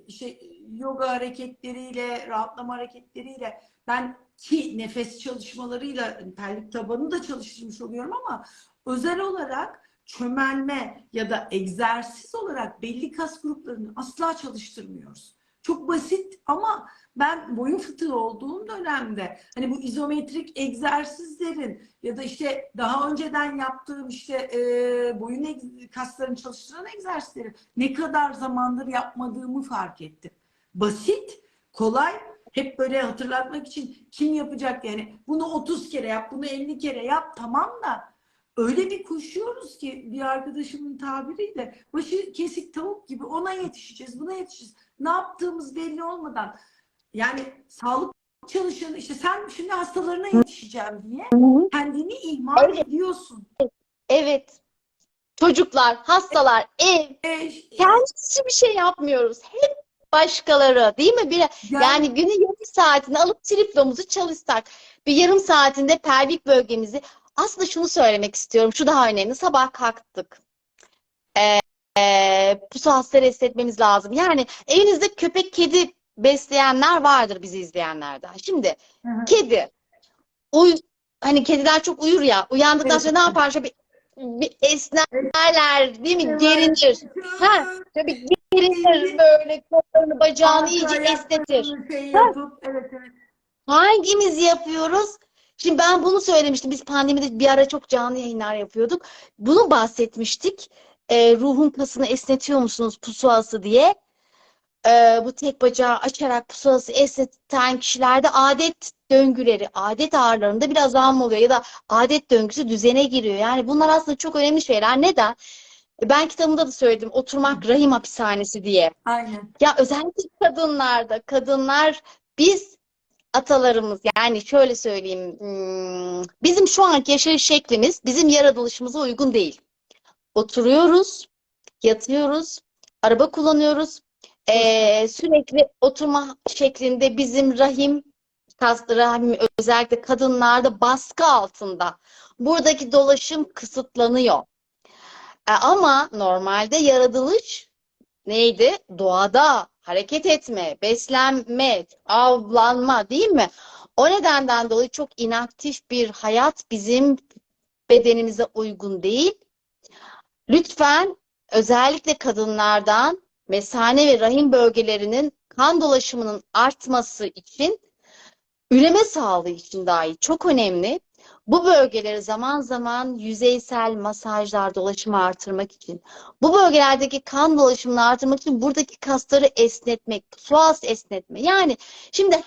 işte yoga hareketleriyle, rahatlama hareketleriyle ben ki nefes çalışmalarıyla hani pelvik tabanı da çalıştırmış oluyorum ama özel olarak çömelme ya da egzersiz olarak belli kas gruplarını asla çalıştırmıyoruz. Çok basit ama ben boyun fıtığı olduğum dönemde hani bu izometrik egzersizlerin ya da işte daha önceden yaptığım işte boyun kaslarını çalıştıran egzersizleri ne kadar zamandır yapmadığımı fark ettim. Basit, kolay, hep böyle hatırlatmak için kim yapacak yani bunu 30 kere yap, bunu 50 kere yap tamam da öyle bir koşuyoruz ki bir arkadaşımın tabiriyle başı kesik tavuk gibi ona yetişeceğiz, buna yetişeceğiz. Ne yaptığımız belli olmadan yani sağlık çalışanı işte sen şimdi hastalarına yetişeceğim diye kendini ihmal ediyorsun. Evet. Çocuklar, hastalar, ev, kendimiz için bir şey yapmıyoruz. Hep başkaları, değil mi? Yani günün yarım saatini alıp triplomuzu çalışsak, bir yarım saatinde pelvik bölgemizi. Aslında şunu söylemek istiyorum, şu daha önemli. Sabah kalktık. Pusu hasları hissetmemiz lazım. Yani evinizde köpek, kedi besleyenler vardır bizi izleyenlerden. Şimdi kedi, hani kediler çok uyur ya, uyandıktan sonra ne yapar? Şöyle bir esnerler, değil mi? Gerinir. Tabii gerinir böyle, kollarını, bacağını iyice esnetir. Evet. Hangimiz yapıyoruz? Şimdi ben bunu söylemiştim. Biz pandemide bir ara çok canlı yayınlar yapıyorduk. Bunu bahsetmiştik. Ruhun kasını esnetiyor musunuz pusuası diye. Bu tek bacağı açarak pusuası esneten kişilerde adet döngüleri, adet ağrılarında biraz azalma oluyor ya da adet döngüsü düzene giriyor. Yani bunlar aslında çok önemli şeyler. Neden? Ben kitabımda da söyledim. Oturmak rahim hapishanesi diye. Aynen. Ya özellikle kadınlar biz atalarımız, yani şöyle söyleyeyim, bizim şu anki yaşayış şeklimiz bizim yaratılışımıza uygun değil. Oturuyoruz, yatıyoruz, araba kullanıyoruz. Sürekli oturma şeklinde bizim rahim kasları, özellikle kadınlarda baskı altında. Buradaki dolaşım kısıtlanıyor. Ama normalde yaratılış neydi? Doğada hareket etme, beslenme, avlanma, değil mi? O nedenden dolayı çok inaktif bir hayat bizim bedenimize uygun değil. Lütfen özellikle kadınlardan mesane ve rahim bölgelerinin kan dolaşımının artması için, üreme sağlığı için dahi çok önemli. Bu bölgeleri zaman zaman yüzeysel masajlar, dolaşımı artırmak için, bu bölgelerdeki kan dolaşımını artırmak için buradaki kasları esnetmek, psoas esnetme. Yani şimdi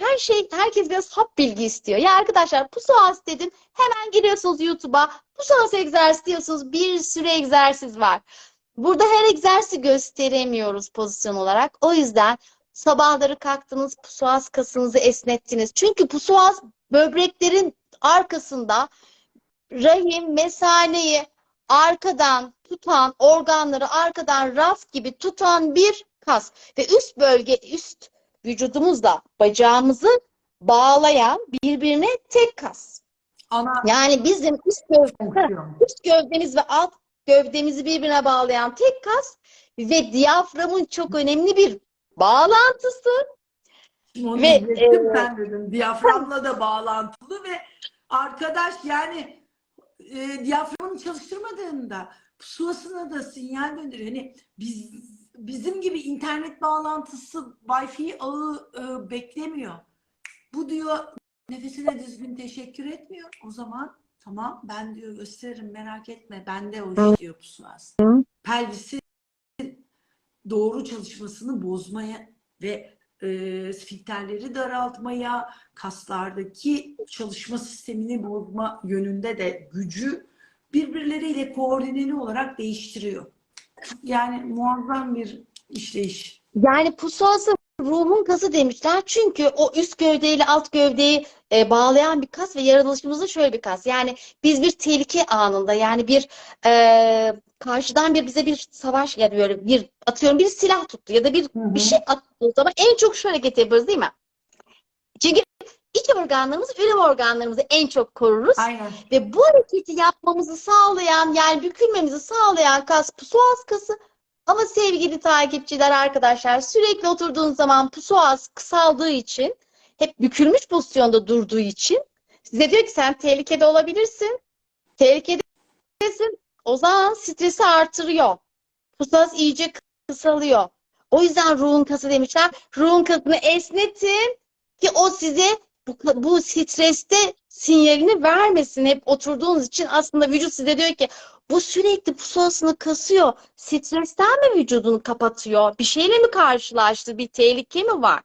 herkes biraz hap bilgi istiyor. Ya arkadaşlar, psoas dedim, hemen giriyorsunuz YouTube'a, psoas egzersizi diyorsunuz, bir sürü egzersiz var. Burada her egzersizi gösteremiyoruz pozisyon olarak. O yüzden Sabahları kalktınız, psoas kasınızı esnettiniz. Çünkü psoas böbreklerin arkasında rahim, mesaneyi arkadan tutan, organları arkadan raf gibi tutan bir kas. Ve üst bölge, üst vücudumuzla bacağımızı bağlayan birbirine tek kas. Ana Yani bizim fonksiyon. üst gövdemiz ve alt gövdemizi birbirine bağlayan tek kas ve diyaframın çok önemli bir bağlantısı Şimdi onu ve diyecektim, sen dedin. Diyaframla da bağlantılı ve arkadaş yani diyaframını çalıştırmadığında pusulasına da sinyal gönderiyor. Hani bizim gibi internet bağlantısı Wi-Fi ağı beklemiyor. Bu diyor nefesine düzgün teşekkür etmiyor. O zaman tamam, ben diyor gösteririm, merak etme. Bende o iş diyor pusulas. Pelvisi doğru çalışmasını bozmaya ve sfinkterleri daraltmaya, kaslardaki çalışma sistemini bozma yönünde de gücü birbirleriyle koordineli olarak değiştiriyor. Yani muazzam bir işleyiş. yani pusuası ruhun kası demişler. Çünkü o üst gövdeyle alt gövdeyi bağlayan bir kas ve yaratılışımızda şöyle bir kas. Yani biz bir tehlike anında, yani bir karşıdan bize bir savaş, yani böyle bir atıyorum bir silah tuttu ya da bir şey attığı zaman en çok şu hareketi yaparız, değil mi? Çünkü iç organlarımızı, üreme organlarımızı en çok koruruz. Aynen. Ve bu hareketi yapmamızı sağlayan, yani bükülmemizi sağlayan kas psoas kası. Ama sevgili takipçiler, arkadaşlar, sürekli oturduğunuz zaman psoas kısaldığı için, hep bükülmüş pozisyonda durduğu için size diyor ki sen tehlikede olabilirsin. Tehlikedesin. O zaman stresi artırıyor. Psoas iyice kısalıyor. O yüzden ruhun kası demişler. Ruhun kasını esnetin ki o size bu streste sinyalini vermesin. Hep oturduğunuz için aslında vücut size diyor ki bu sürekli pusulasını kasıyor. Stresten mi vücudunu kapatıyor? Bir şeyle mi karşılaştı? Bir tehlike mi var?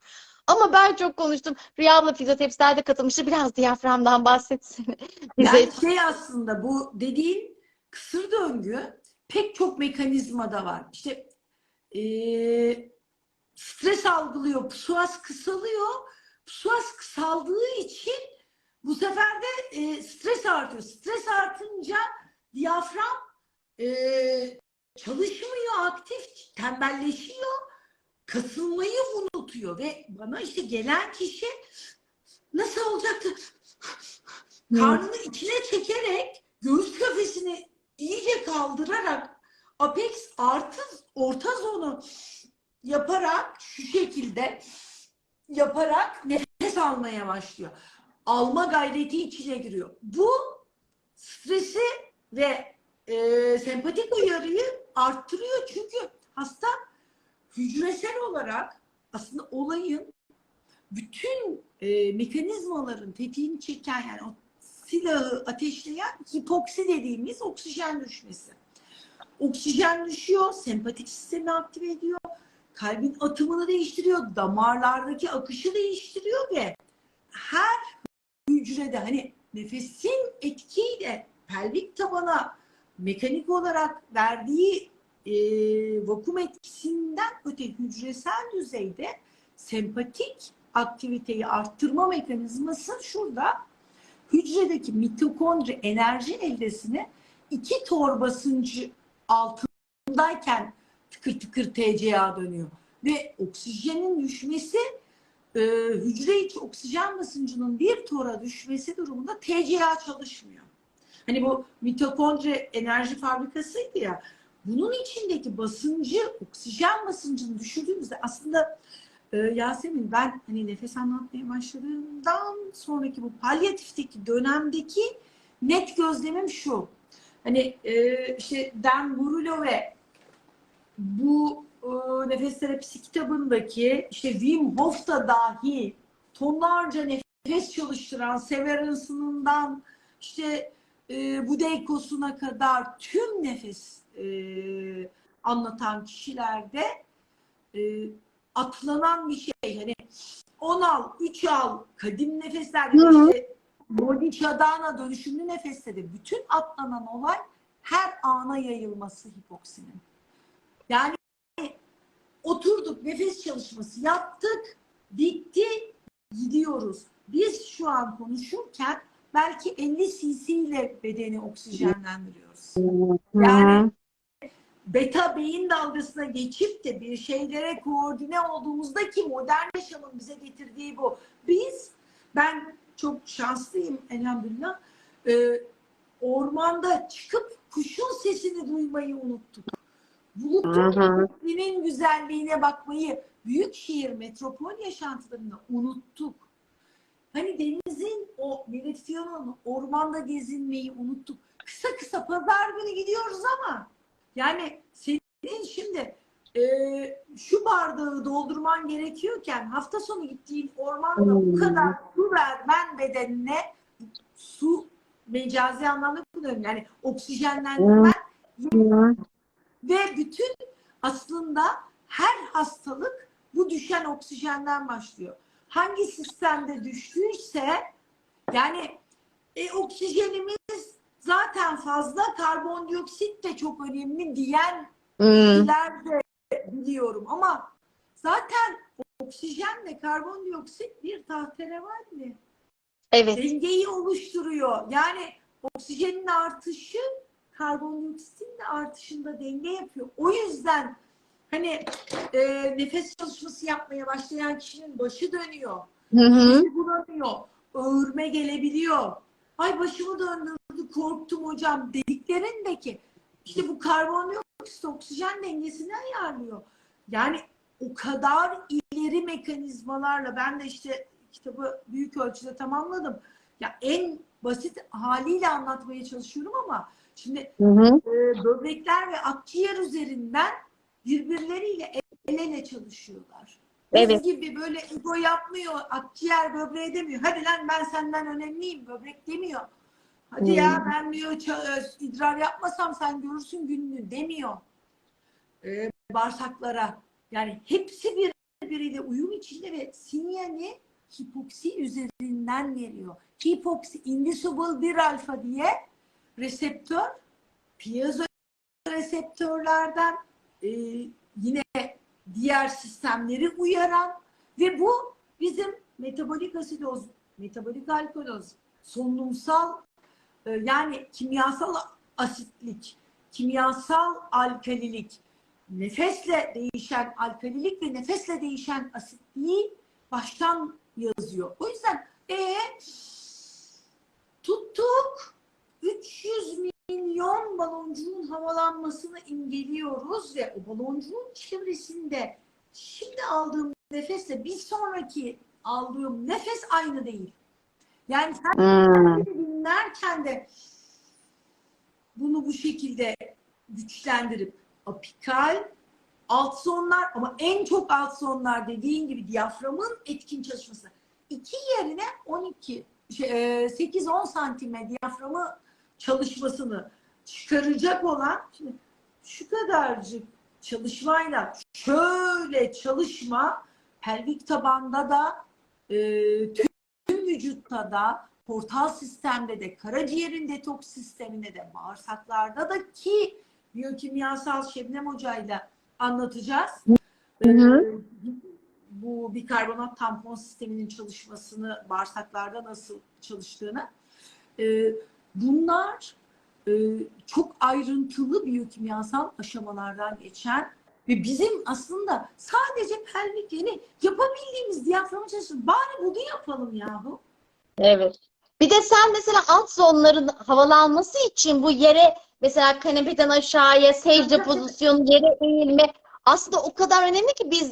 Ama ben çok konuştum. Rüya abla fizyoterapistler de katılmıştı. Biraz diyaframdan bahsetsene bize. Yani şey, aslında bu dediğin kısır döngü pek çok mekanizmada var. İşte stres algılıyor, psoas kısalıyor. Psoas kısaldığı için bu sefer de stres artıyor. Stres artınca diyafram çalışmıyor, aktif, tembelleşiyor, kasılmayı unutuyor ve bana işte gelen kişi nasıl olacaktı? Karnını içine çekerek, göğüs kafesini iyice kaldırarak, apex artı orta zonu yaparak, şu şekilde yaparak nefes almaya başlıyor. Alma gayreti içine giriyor. Bu stresi ve sempatik uyarıyı arttırıyor. Çünkü hasta hücresel olarak aslında olayın bütün mekanizmaların tetiğini çeken, yani o silahı ateşleyen hipoksi dediğimiz oksijen düşmesi. Oksijen düşüyor, sempatik sistemi aktive ediyor, kalbin atımını değiştiriyor, damarlardaki akışı değiştiriyor ve her hücrede hani nefesin etkiyle pelvik tabana mekanik olarak verdiği vakum etkisinden öte hücresel düzeyde sempatik aktiviteyi arttırma mekanizması şurada. Hücredeki mitokondri enerji eldesini 2 torba basıncı altındayken tıkır tıkır TCA dönüyor. Ve oksijenin düşmesi, hücre içi oksijen basıncının 1 tora düşmesi durumunda TCA çalışmıyor. Hani bu mitokondri enerji fabrikasıydı ya, bunun içindeki basıncı, oksijen basıncını düşürdüğümüzde aslında Yasemin, ben hani nefes anlatmaya başladığımdan sonraki bu palyatifteki dönemdeki net gözlemim şu. Hani işte Dan Burullo ve bu nefes terapisi kitabındaki işte Wim Hof da dahil tonlarca nefes çalıştıran, Severance'ından işte Budeykos'una kadar tüm nefes anlatan kişilerde atlanan bir şey. Hani 10 al, 3 al, kadim nefeslerde işte Bodhichadana dönüşümlü nefeste de bütün atlanan olay her ana yayılması hipoksinin. Yani oturduk, nefes çalışması yaptık, bitti, gidiyoruz. Biz şu an konuşurken belki 50 cc ile bedeni oksijenlendiriyoruz. Yani beta beyin dalgasına geçip de bir şeylere koordine olduğumuzda, ki modern yaşamın bize getirdiği bu. Ben çok şanslıyım elhamdülillah. Ormanda çıkıp kuşun sesini duymayı unuttuk. Bulutun güzelliğine bakmayı, büyük şehir, metropol yaşantılarını unuttuk. Hani denizin o Mediterranean ormanda gezinmeyi unuttuk. Kısa kısa pazar günü gidiyoruz ama yani senin şimdi şu bardağı doldurman gerekiyorken hafta sonu gittiğin ormanda bu kadar su vermen bedenine, su mecazi anlamda kullanıyorum. Yani oksijenlendirmen ve bütün aslında her hastalık bu düşen oksijenden başlıyor. Hangi sistemde düştüyse yani oksijenimiz zaten fazla, karbondioksit de çok önemli diyen kişiler de biliyorum ama zaten oksijenle karbondioksit bir tahterevalli. Evet. Dengeyi oluşturuyor. Yani oksijenin artışı karbondioksitin de artışında denge yapıyor. O yüzden hani nefes çalışması yapmaya başlayan kişinin başı dönüyor. Midesi bulanıyor. Öğürme gelebiliyor. Ay başımı döndürdü, korktum hocam dediklerindeki işte bu karbondioksit oksijen dengesini ayarlıyor. Yani o kadar ileri mekanizmalarla, ben de işte kitabı büyük ölçüde tamamladım. Ya en basit haliyle anlatmaya çalışıyorum ama şimdi böbrekler ve akciğer üzerinden birbirleriyle el ele çalışıyorlar. Biz gibi böyle ego yapmıyor, akciğer böbreğe demiyor. Hadi lan ben senden önemliyim, böbrek demiyor. Hadi ya ben diyor idrar yapmasam sen görürsün gününü demiyor. Bağırsaklara. Yani hepsi birbiriyle uyum içinde ve sinyali hipoksi üzerinden veriyor. Hipoksi, indisoluble 1 alfa diye reseptör, piezo reseptörlerden yine diğer sistemleri uyaran ve bu bizim metabolik asidoz, metabolik alkaloz, solunumsal yani kimyasal asitlik, kimyasal alkalilik, nefesle değişen alkalilik ve nefesle değişen asitliği baştan yazıyor. O yüzden tuttuk 300 milyon baloncuğun havalanmasını imgeliyoruz ve o baloncuğun çevresinde şimdi aldığım nefesle bir sonraki aldığım nefes aynı değil. Yani sen dinlerken de bunu bu şekilde güçlendirip apikal, alt sonlar ama en çok alt sonlar dediğin gibi diyaframın etkin çalışması. 2 yerine 8-10 santime diyaframı çalışmasını çıkaracak olan, şimdi şu kadarcık çalışmayla şöyle çalışma pelvik tabanda da tüm vücutta da, portal sistemde de, karaciğerin detoks sisteminde de, bağırsaklarda da, ki biyokimyasal Şebnem Hoca'yla anlatacağız. Bu bikarbonat tampon sisteminin çalışmasını, bağırsaklarda nasıl çalıştığını. Bunlar çok ayrıntılı biyokimyasal aşamalardan geçen ve bizim aslında sadece pelvik, yani yapabildiğimiz diyaframı çalışsın. Bari bunu yapalım yahu. Evet. Bir de sen mesela alt zonların havalanması için bu yere mesela kanepeden aşağıya secde pozisyonu, yere eğilme aslında o kadar önemli ki biz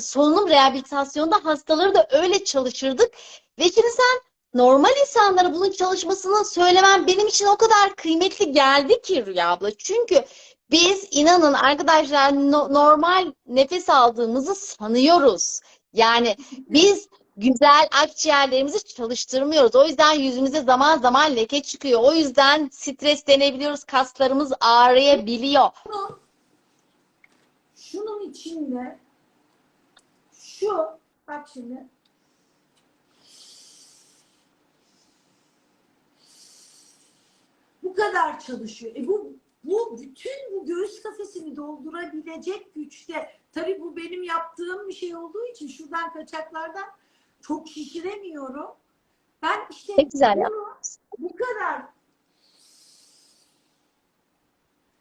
solunum rehabilitasyonunda hastaları da öyle çalışırdık. Ve şimdi sen normal insanlara bunun çalışmasını söylemen benim için o kadar kıymetli geldi ki Rüya abla. Çünkü biz inanın arkadaşlar normal nefes aldığımızı sanıyoruz. Yani biz güzel akciğerlerimizi çalıştırmıyoruz. O yüzden yüzümüze zaman zaman leke çıkıyor. O yüzden streslenebiliyoruz. Kaslarımız ağrıyabiliyor. Şunun içinde bak şimdi bu kadar çalışıyor. Bu bu bütün bu göğüs kafesini doldurabilecek güçte. Tabii bu benim yaptığım bir şey olduğu için şuradan kaçaklardan çok şişiremiyorum. Ben işte Ne güzel ya. bunu bu kadar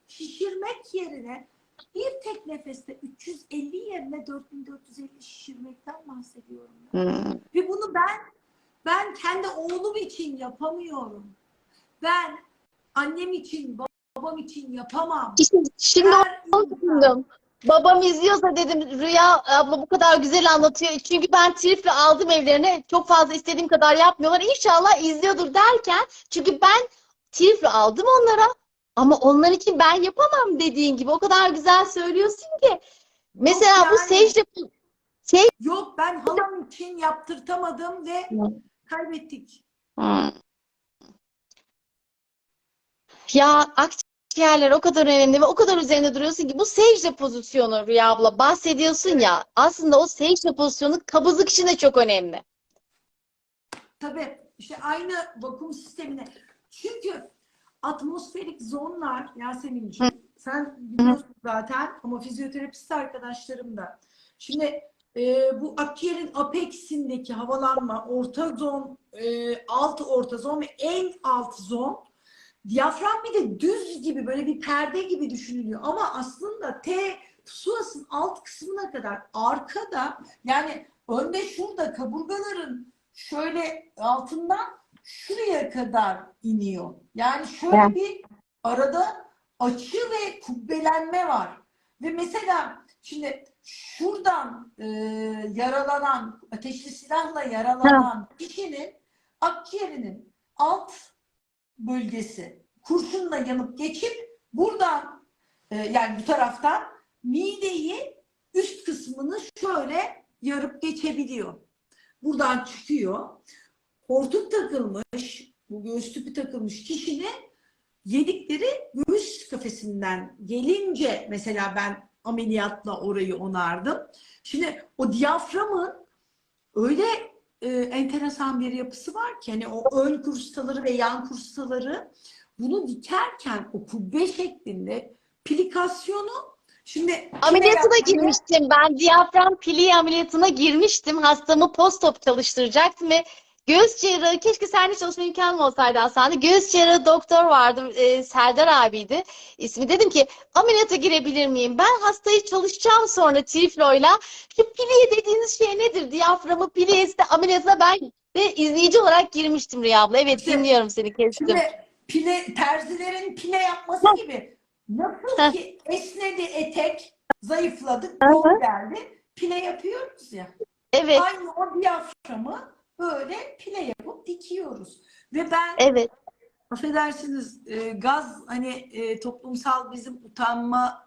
şişirmek yerine bir tek nefeste 350 yerine 4450 şişirmekten bahsediyorum. Hmm. Ve bunu ben kendi oğlum için yapamıyorum. Ben annem için, babam için yapamam. Şimdi Her onu insan. düşündüm. Babam izliyorsa dedim Rüya abla bu kadar güzel anlatıyor. Çünkü ben triple aldım evlerine. Çok fazla istediğim kadar yapmıyorlar. İnşallah izliyordur derken. Çünkü ben triple aldım onlara. Ama onlar için ben yapamam dediğin gibi. O kadar güzel söylüyorsun ki. Yok Mesela bu yani. secde... Yok, ben halam için yaptırtamadım ve kaybettik. Hmm. Ya akciğerler o kadar önemli ve o kadar üzerinde duruyorsun ki bu secde pozisyonu Rüya abla bahsediyorsun ya aslında o secde pozisyonu kabızlık için de çok önemli. Tabii işte aynı vakum sistemine. Çünkü atmosferik zonlar Yasemin'ciğim, sen biliyorsun zaten ama fizyoterapist arkadaşlarım da. Şimdi bu akciğerin apexindeki havalanma, orta zon, alt orta zon ve en alt zon, diyafram bir de düz gibi böyle bir perde gibi düşünülüyor. Ama aslında psoasın alt kısmına kadar arkada, yani önde şurada kaburgaların şöyle altından şuraya kadar iniyor. Yani şöyle bir arada açı ve kubbelenme var. Ve mesela şimdi şuradan yaralanan, ateşli silahla yaralanan kişinin akciğerinin alt bölgesi kurşunla yanıp geçip buradan yani bu taraftan mideyi üst kısmını şöyle yarıp geçebiliyor. Buradan çıkıyor. Hortum takılmış, bu göğüs tüpü takılmış kişinin yedikleri göğüs kafesinden gelince mesela ben ameliyatla orayı onardım. Şimdi o diyaframın öyle enteresan bir yapısı var ki hani o ön krustaları ve yan krustaları bunu dikerken o kubbe şeklinde plikasyonu şimdi pile Ameliyatına yapmaya girmiştim. Ben diyafram pili ameliyatına girmiştim. Hastamı post-op çalıştıracaktım ve göğüs cerrahı, keşke seninle çalışma imkanım olsaydı aslında. Göğüs cerrahı doktor vardı. Serdar abiydi. İsmi. Dedim ki ameliyata girebilir miyim? Ben hastayı çalışacağım sonra Triflo'yla. Şu piliye dediğiniz şey nedir? Diyaframı piliyesi de ameliyatına ben de izleyici olarak girmiştim Rüya abla. Evet işte dinliyorum seni kestim. şimdi pile, terzilerin pile yapması gibi nasıl Heh, ki esnedi etek, zayıfladık, hı kol hı. geldi, pile yapıyoruz ya. Evet, Aynı o diyaframı böyle pile yapıp dikiyoruz. Ve ben evet. affedersiniz gaz hani toplumsal bizim utanma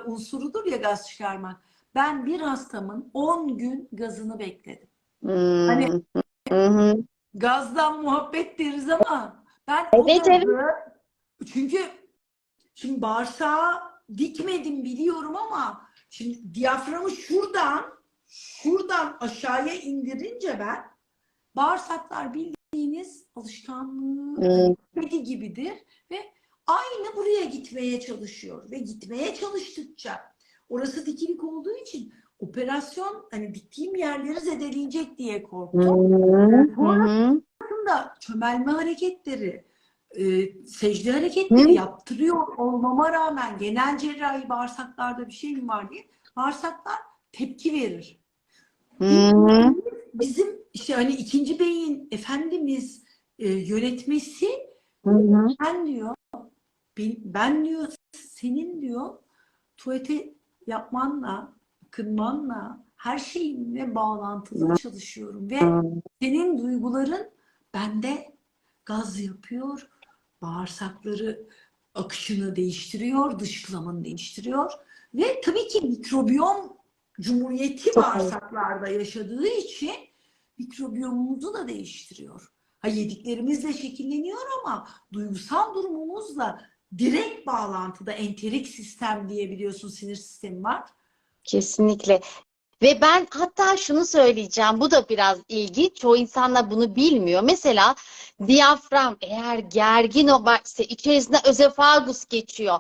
unsurudur ya gaz çıkarmak. Ben bir hastamın 10 gün gazını bekledim. Hani Hmm. Hı hı. gazdan muhabbet deriz ama ben o Evet, evet. gazı, çünkü şimdi bağırsağı dikmedim biliyorum ama şimdi diyaframı şuradan aşağıya indirince ben, bağırsaklar bildiğiniz alışkanlığı Hmm. hani kedi gibidir ve aynı buraya gitmeye çalışıyor ve gitmeye çalıştıkça orası dikilik olduğu için operasyon hani diktiğim yerleri zedeleyecek diye Hı korktum. hı. Hı. Sonrasında çömelme hareketleri, secde hareketleri Hı. yaptırıyor olmama rağmen genel cerrahi bağırsaklarda bir şey mi var diye bağırsaklar tepki verir. Hı. Bizim işte hani ikinci beyin Efendimiz yönetmesi, Hı hı. ben diyor, ben diyor senin diyor tuvalete yapmanla, kırmanla her şeyinle bağlantılı çalışıyorum ve senin duyguların bende gaz yapıyor, bağırsakları akışını değiştiriyor, dışkılamanı değiştiriyor ve tabii ki mikrobiyom cumhuriyeti Çok iyi. bağırsaklarda yaşadığı için mikrobiyomumuzu da değiştiriyor. Ha, yediklerimizle şekilleniyor ama duygusal durumumuzla direkt bağlantıda enterik sistem diye biliyorsun sinir sistemi var. Kesinlikle. Ve ben hatta şunu söyleyeceğim, bu da biraz ilginç. Çoğu insanlar bunu bilmiyor. Mesela diyafram eğer gergin ise içerisinde özefagus geçiyor.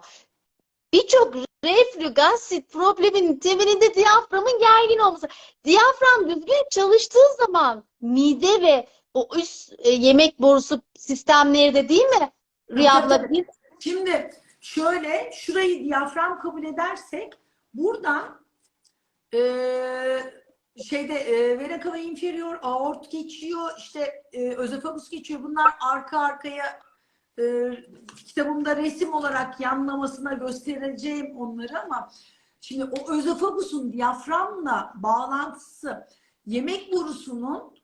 Birçok reflü gastrit probleminin temelinde diyaframın gergin olması. Diyafram düzgün çalıştığı zaman mide ve o üst yemek borusu sistemleri de değil mi? Tabii, Rüya tabii, abla tabii. Şimdi şöyle, şurayı diyafram kabul edersek buradan vena cava inferior, aort geçiyor, işte özofagus geçiyor. Bunlar arka arkaya kitabımda resim olarak yanlamasına göstereceğim onları ama şimdi o özofagusun diyaframla bağlantısı yemek borusunun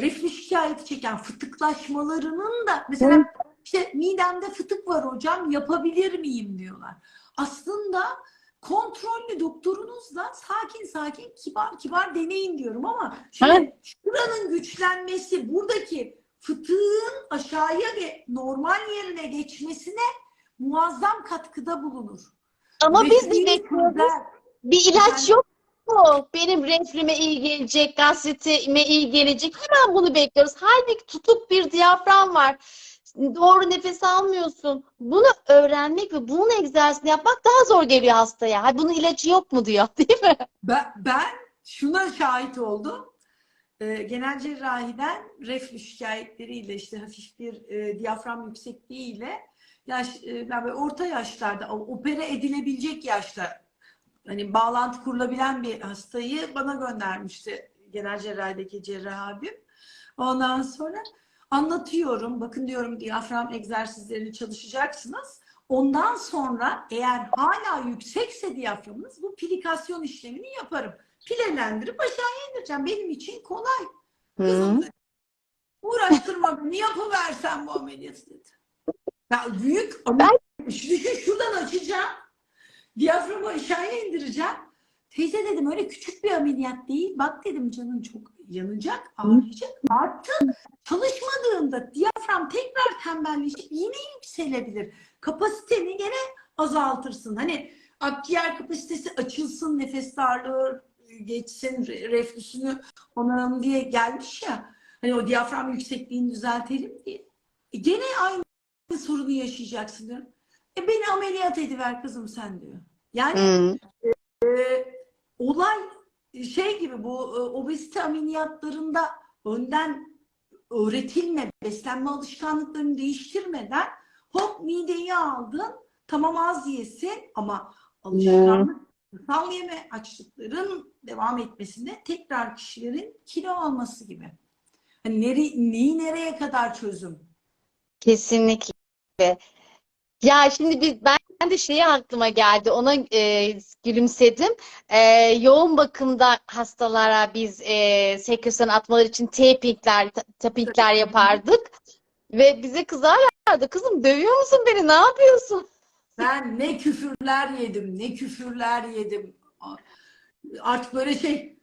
reflü şikayeti çeken fıtıklaşmalarının da mesela işte midemde fıtık var hocam yapabilir miyim diyorlar. Aslında kontrollü doktorunuzla sakin sakin kibar kibar deneyin diyorum ama şimdi şuranın güçlenmesi buradaki fıtığın aşağıya ve normal yerine geçmesine muazzam katkıda bulunur. ama biz de Reflüyü bekliyoruz. çözer. Bir ilaç Efendim? yok mu? Benim reflüme iyi gelecek, gastritime iyi gelecek. Hemen bunu bekliyoruz. Halbuki tutuk bir diyafram var. Doğru nefes almıyorsun. Bunu öğrenmek ve bunun egzersizini yapmak daha zor geliyor hastaya. Ha, bunun ilacı yok mu diyor, değil mi? Ben şuna şahit oldum. Genel cerrahiden reflü şikayetleriyle işte hafif bir diyafram yüksekliğiyle ben böyle orta yaşlarda opere edilebilecek yaşta hani bağlantı kurulabilen bir hastayı bana göndermişti genel cerrahideki cerrah abim. Ondan sonra anlatıyorum. Bakın diyorum diyafram egzersizlerini çalışacaksınız. Ondan sonra eğer hala yüksekse diyaframınız bu plikasyon işlemini yaparım. Pilelendirip aşağıya indireceğim. Benim için kolay. Kızım dedi. Uğraştırma beni yapıversen bu ameliyatı dedi. Ya büyük ameliyat. Düşün şuradan açacağım. Diyaframı aşağıya indireceğim. Teyze dedim öyle küçük bir ameliyat değil. Bak dedim canın çok yanacak, ağrıyacak. Artı çalışmadığında diyafram tekrar tembelleşip yine yükselebilir. Kapasiteni gene azaltırsın. Hani akciğer kapasitesi açılsın, nefes darlığı geçsin, reflüsünü onaralım diye gelmiş ya. Hani o diyafram yüksekliğini düzeltelim diye. Gene aynı sorunu yaşayacaksın diyorum. Beni ameliyat ediver kızım sen diyor. Yani olay şey gibi bu obezite ameliyatlarında önden öğretilme, beslenme alışkanlıklarını değiştirmeden hop mideyi aldın, tamam az yesin ama alışkanlık sal yeme açlıkların devam etmesinde tekrar kişilerin kilo alması gibi. Hani neyi nereye kadar çözüm? Kesinlikle. Ya şimdi ben de şeyi aklıma geldi. Ona gülümsedim. Yoğun bakımda hastalara biz sekresyona atmaları için tapingler yapardık. Ve bize kızarlardı. Kızım dövüyor musun beni? Ne yapıyorsun? Ben ne küfürler yedim, ne küfürler yedim. Artık böyle şey,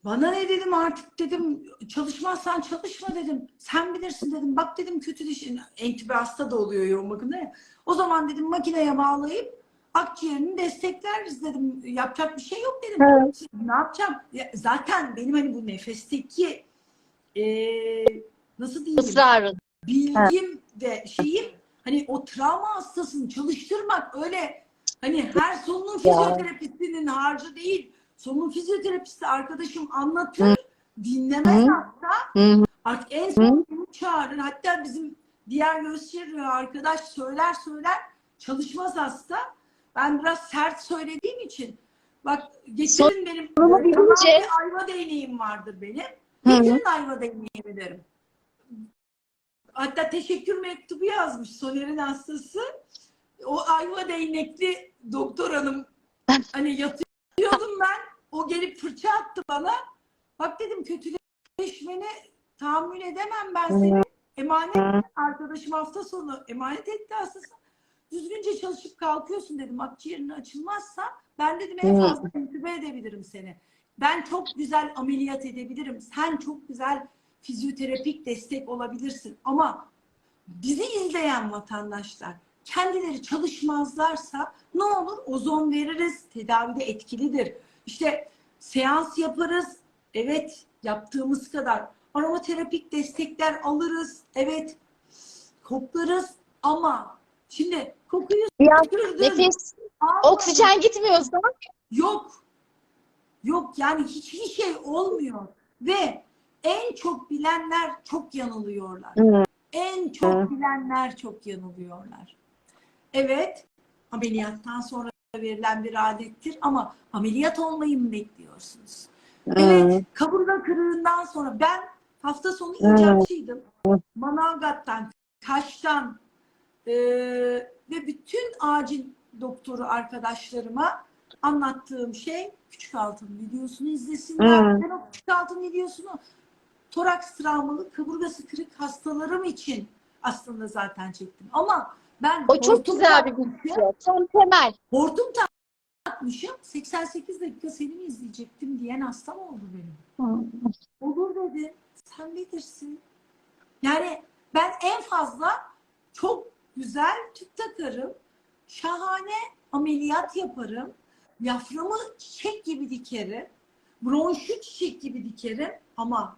bana ne dedim artık dedim, çalışmazsan çalışma dedim. Sen bilirsin dedim. Bak dedim kötü dişin, entübe hasta da oluyor yoğun bakımda ya. O zaman dedim makineye bağlayıp akciğerini destekleriz dedim. Yapacak bir şey yok dedim. Evet. Ne yapacağım? Ya, zaten benim hani bu nefesteki nasıl diyeyim? Israrın. Bilgim de şeyim hani o travma hastasını çalıştırmak öyle hani her solunum Ya. fizyoterapistinin harcı değil. Solunum fizyoterapisti arkadaşım anlatır, Hı dinlemez hı hatta. hı Artık en hı. son beni çağırır. Hatta bizim diğer göğüs cerrahı arkadaş söyler çalışmaz hasta. Ben biraz sert söylediğim için bak getirin benim Sorunu tamam bilince bir ayva değneğim vardır benim. hı hı. Getirin ayva değneğimi derim. Hatta teşekkür mektubu yazmış Soner'in hastası. O ayva değnekli doktor hanım hani yatıyordum ben. O gelip fırça attı bana. Bak dedim kötüleşmene tahammül edemem ben seni. Emanet arkadaşım hafta sonu emanet etti hastası. Düzgünce çalışıp kalkıyorsun dedim. Akciğerin açılmazsa ben dedim en Hı. fazla entübe edebilirim seni. Ben çok güzel ameliyat edebilirim. Sen çok güzel fizyoterapik destek olabilirsin. Ama bizi izleyen vatandaşlar kendileri çalışmazlarsa ne olur? Ozon veririz, tedavide etkilidir. İşte Seans yaparız. Evet, yaptığımız kadar. Aromaterapik destekler alırız. Evet, koklarız. Ama şimdi kokuyu Biraz sürdün. nefes, Almadın. oksijen gitmiyorsa. Yok. Yok yani hiçbir şey olmuyor. Ve en çok bilenler çok yanılıyorlar. Hı. En çok bilenler çok yanılıyorlar. Evet, ameliyattan sonra verilen bir adettir ama ameliyat olmayı mı bekliyorsunuz? Evet, Hı. kaburga kırığından sonra ben hafta sonu Hı. icatçıydım. Manavgat'tan, Kaş'tan ve bütün acil doktoru arkadaşlarıma anlattığım şey küçük altın videosunu izlesinler. Hı. Ben o küçük altın videosunu toraks travmalı, kaburgası kırık hastalarım için aslında zaten çektim. Ama ben O çok hortum güzel bir takmışım. video. Tam temel. Hortum takmışım. 88 dakika seni mi izleyecektim diyen hastam oldu benim. Hı. Olur dedi. Sen bilirsin. Yani ben en fazla çok güzel tüp takarım. Şahane ameliyat yaparım. Yaframı çiçek gibi dikerim. Bronşu çiçek gibi dikerim. Ama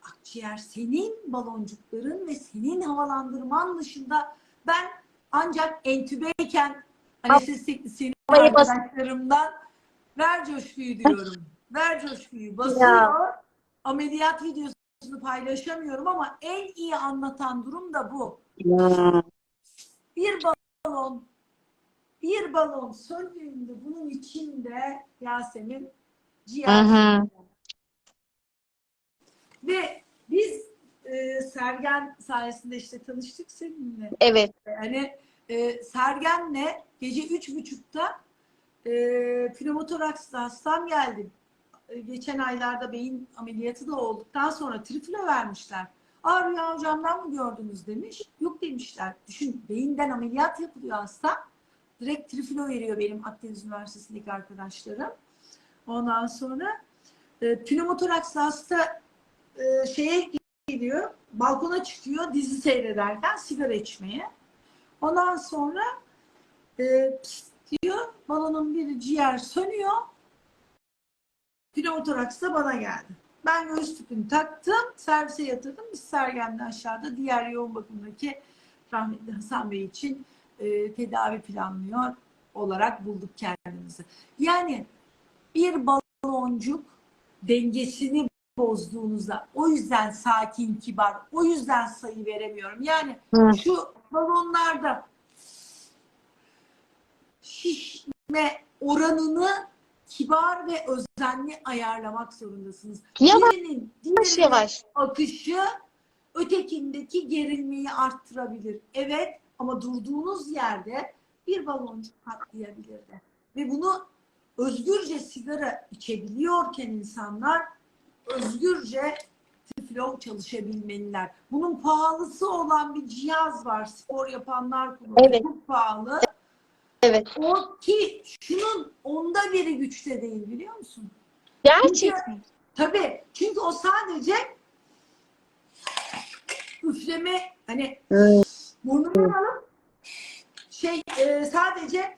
akciğer senin baloncukların ve senin havalandırman dışında ben ancak entübeyken anestezi teknisyeni Havayı bas. arkadaşlarımdan ver coşkuyu diyorum. Ver coşkuyu. Ya. Basıyor. Ameliyat videosunu paylaşamıyorum ama en iyi anlatan durum da bu. Hı. Bir balon bir balon söndüğünde bunun içinde Yasemin Hı ciğer hı. ve biz Sergen sayesinde işte tanıştık seninle. Evet. Yani Sergen'le gece 3.30'da pneumotoraksla hastam geldi. Geçen aylarda beyin ameliyatı da olduktan sonra triflo vermişler. Aa Rüya hocamdan mı gördünüz demiş. Yok demişler. Düşün beyinden ameliyat yapılıyor hasta. Direkt triflo veriyor benim Akdeniz Üniversitesi'ndeki arkadaşlarım. Ondan sonra pneumotoraks hasta şeye gidiyor, balkona çıkıyor dizi seyrederken sigara içmeye. Ondan sonra pst diyor, balonun biri ciğer sönüyor. Pneumotoraks da bana geldi. Ben göğüs tüpünü taktım, servise yatırdım. Biz Sergen'de aşağıda diğer yoğun bakımdaki rahmetli Hasan Bey için tedavi planlıyor olarak bulduk kendimizi. Yani bir baloncuk dengesini bozduğunuzda o yüzden sakin, kibar, o yüzden sayı veremiyorum. Yani Hı. şu balonlarda şişme oranını kibar ve özenli ayarlamak zorundasınız. Yavaş Birinin diğerine yavaş. akışı ötekindeki gerilmeyi arttırabilir. Evet ama durduğunuz yerde bir baloncuk patlayabilir de. Ve bunu özgürce sigara içebiliyorken insanlar özgürce tiflo çalışabilmeliler. Bunun pahalısı olan bir cihaz var. Spor yapanlar kullanıyor. Evet. Çok pahalı. Evet. O ki şunun onda biri güçte değil biliyor musun? Gerçekten. Tabii. Çünkü o sadece üfleme hani Hı. burnundan alıp sadece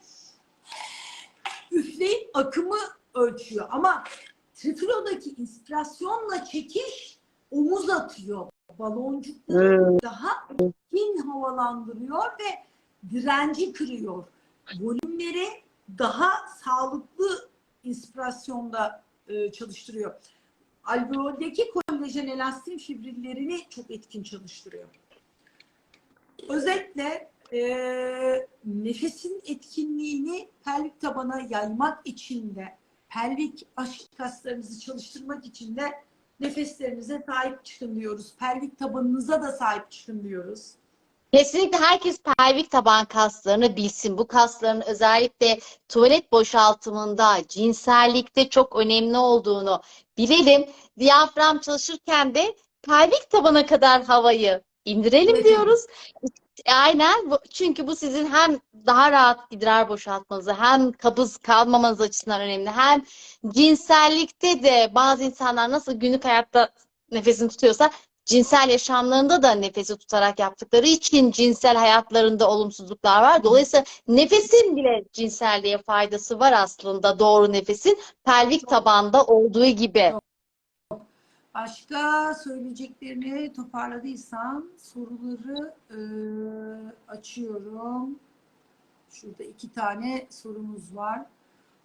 üfleyip akımı ölçüyor. Ama triflodaki inspirasyonla çekiş omuz atıyor. Baloncukları Hı. daha etkin havalandırıyor ve direnci kırıyor. Volümleri daha sağlıklı inspirasyonda çalıştırıyor. Alveoldeki kolajen elastin fibrillerini çok etkin çalıştırıyor. Özetle nefesin etkinliğini pelvik tabana yaymak için de pelvik aşk kaslarınızı çalıştırmak için de nefeslerinize sahip çıkın diyoruz. Pelvik tabanınıza da sahip çıkın diyoruz. Kesinlikle herkes pelvik taban kaslarını bilsin. Bu kasların özellikle tuvalet boşaltımında, cinsellikte çok önemli olduğunu bilelim. Diyafram çalışırken de pelvik tabana kadar havayı indirelim Üretelim. diyoruz. Aynen. Çünkü bu sizin hem daha rahat idrar boşaltmanızı hem kabız kalmamanız açısından önemli. Hem cinsellikte de bazı insanlar nasıl günlük hayatta nefesini tutuyorsa cinsel yaşamlarında da nefesi tutarak yaptıkları için cinsel hayatlarında olumsuzluklar var. Dolayısıyla nefesin bile cinselliğe faydası var aslında, doğru nefesin pelvik tabanda olduğu gibi. Başka söyleyeceklerini toparladıysan soruları açıyorum. Şurada 2 tane sorumuz var.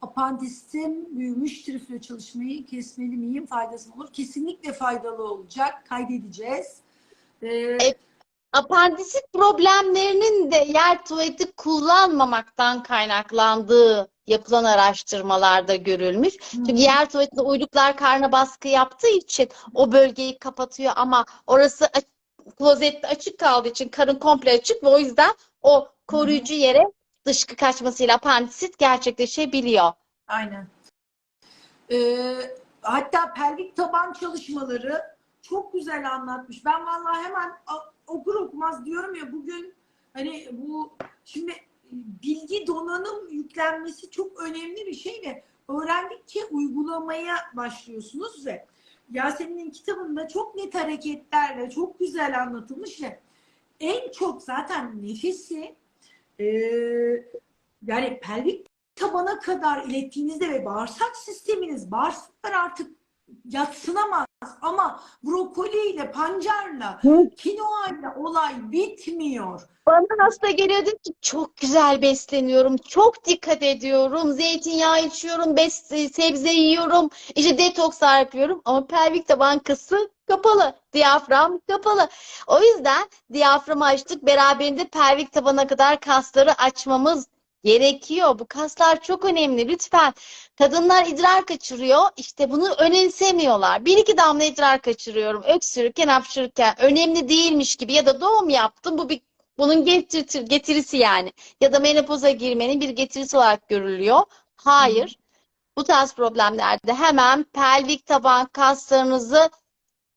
Apandisim büyümüş, trifle çalışmayı kesmeli miyim? Faydası olur. Kesinlikle faydalı olacak. Kaydedeceğiz. E, Apandisit problemlerinin de yer tuvaleti kullanmamaktan kaynaklandığı yapılan araştırmalarda görülmüş. Çünkü yer tuvaletinde uyluklar karna baskı yaptığı için o bölgeyi kapatıyor ama orası klozette açık kaldığı için karın komple açık ve o yüzden o koruyucu yere dışkı kaçmasıyla apandisit gerçekleşebiliyor. Aynen. Hatta pelvik taban çalışmaları çok güzel anlatmış. Ben vallahi hemen okur okumaz diyorum ya, bugün hani bu şimdi bilgi donanım yüklenmesi çok önemli bir şey ve öğrendikçe uygulamaya başlıyorsunuz ve Yasemin'in kitabında çok net hareketlerle çok güzel anlatılmış ve en çok zaten nefesi yani pelvik tabana kadar ilettiğinizde ve bağırsak sisteminiz, bağırsaklar artık yadsınamaz ama brokoliyle, pancarla, kinoayla olay bitmiyor. Bana hasta geliyor diyor ki çok güzel besleniyorum, çok dikkat ediyorum, zeytinyağı içiyorum, sebze yiyorum, işte detokslar yapıyorum ama pelvik taban kası kapalı, diyafram kapalı. O yüzden diyaframı açtık, beraberinde pelvik tabana kadar kasları açmamız gerekiyor. Bu kaslar çok önemli lütfen. Kadınlar idrar kaçırıyor, işte bunu önemsemiyorlar. Bir iki damla idrar kaçırıyorum, öksürürken, hapşırırken önemli değilmiş gibi ya da doğum yaptım, bunun getirisi yani. Ya da menopoza girmenin bir getirisi olarak görülüyor. Hayır. Bu tarz problemlerde hemen pelvik taban kaslarınızı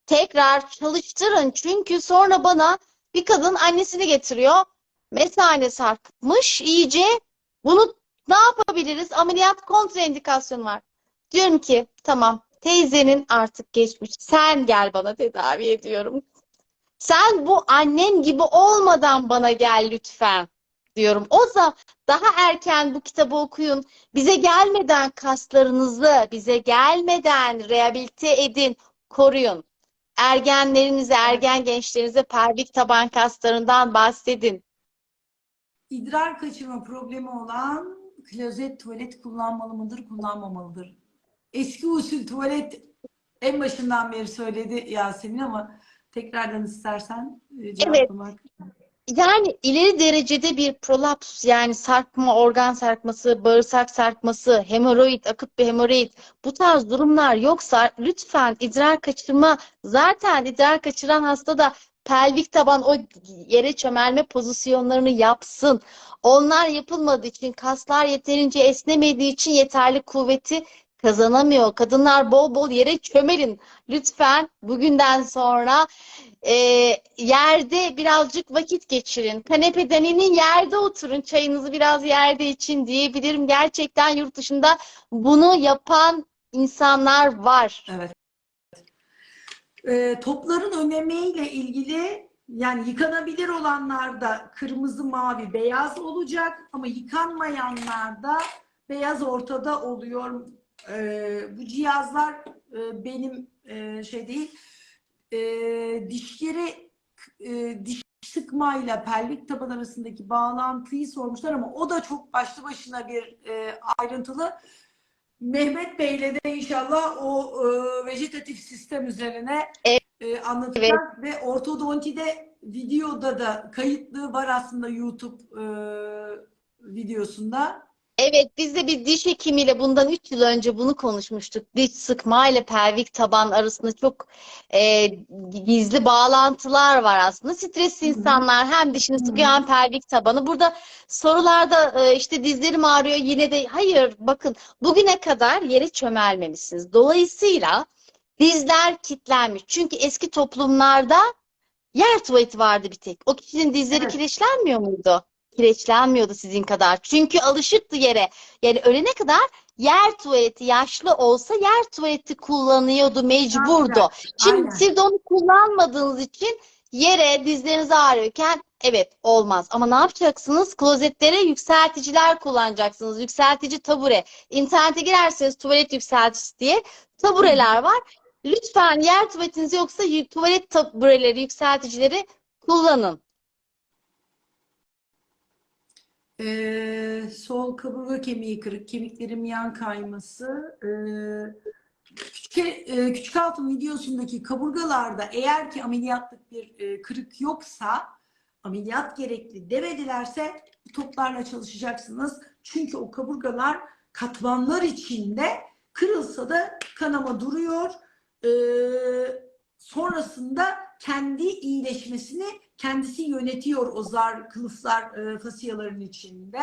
tekrar çalıştırın. Çünkü sonra bana bir kadın annesini getiriyor. Mesane sarkmış iyice. Bunu ne yapabiliriz? Ameliyat kontraindikasyonu var. Diyorum ki tamam, teyzenin artık geçmiş. Sen gel bana tedavi ediyorum. Sen bu annen gibi olmadan bana gel lütfen diyorum. O zaman daha erken bu kitabı okuyun. Bize gelmeden kaslarınızı, bize gelmeden rehabilite edin, koruyun. Ergenlerinize, ergen gençlerinize pelvik taban kaslarından bahsedin. İdrar kaçırma problemi olan klozet tuvalet kullanmalı mıdır, kullanmamalıdır? Eski usul tuvalet en başından beri söyledi Yasemin ama tekrardan istersen Evet. cevaplamak. Yani ileri derecede bir prolaps, yani sarkma, organ sarkması, bağırsak sarkması, hemoroid, akut bir hemoroid, bu tarz durumlar yoksa lütfen idrar kaçırma, zaten idrar kaçıran hasta da pelvik taban o yere çömelme pozisyonlarını yapsın. Onlar yapılmadığı için, kaslar yeterince esnemediği için yeterli kuvveti kazanamıyor. Kadınlar bol bol yere çömelin. Lütfen bugünden sonra yerde birazcık vakit geçirin. Kanepeden inin, yerde oturun. Çayınızı biraz yerde için diyebilirim. Gerçekten yurt dışında bunu yapan insanlar var. Evet. Topların önemiyle ilgili yani yıkanabilir olanlarda kırmızı, mavi, beyaz olacak ama yıkanmayanlarda beyaz ortada oluyor. Bu cihazlar benim şey değil. Dişleri diş sıkmayla pelvik taban arasındaki bağlantıyı sormuşlar ama o da çok başlı başına bir ayrıntılı. Mehmet Bey'le de inşallah o vejetatif sistem üzerine anlatacağız ve ortodontide videoda da kayıtlı var aslında YouTube videosunda. Evet, biz de bir diş hekimiyle bundan 3 yıl önce bunu konuşmuştuk. Diş sıkma ile pelvik taban arasında çok gizli bağlantılar var aslında. Stresli insanlar hem dişini sıkıyor hem pelvik tabanı. Burada sorularda işte dizlerim ağrıyor yine de, hayır, bakın bugüne kadar yere çömelmemişsiniz. Dolayısıyla dizler kilitlenmiş. Çünkü eski toplumlarda yer tuvaleti vardı bir tek. O kişinin dizleri kireçlenmiyor muydu? Kireçlenmiyordu sizin kadar. Çünkü alışıktı yere. Yani ölene kadar yer tuvaleti yaşlı olsa yer tuvaleti kullanıyordu, mecburdu. Şimdi Aynen. siz onu kullanmadığınız için yere dizleriniz ağrıyorken evet olmaz. Ama ne yapacaksınız? Klozetlere yükselticiler kullanacaksınız. Yükseltici tabure. İnternete girerseniz tuvalet yükselticisi diye Hı hı. tabureler var. Lütfen yer tuvaletiniz yoksa tuvalet tabureleri, yükselticileri kullanın. Sol kaburga kemiği kırık, kemiklerim yan kayması. Küçük altın videosundaki kaburgalarda eğer ki ameliyatlık bir kırık yoksa, ameliyat gerekli demedilerse bu toplarla çalışacaksınız. Çünkü o kaburgalar katmanlar içinde, kırılsa da kanama duruyor. Sonrasında kendi iyileşmesini kendisi yönetiyor o zar, kılıflar, fasyaların içinde.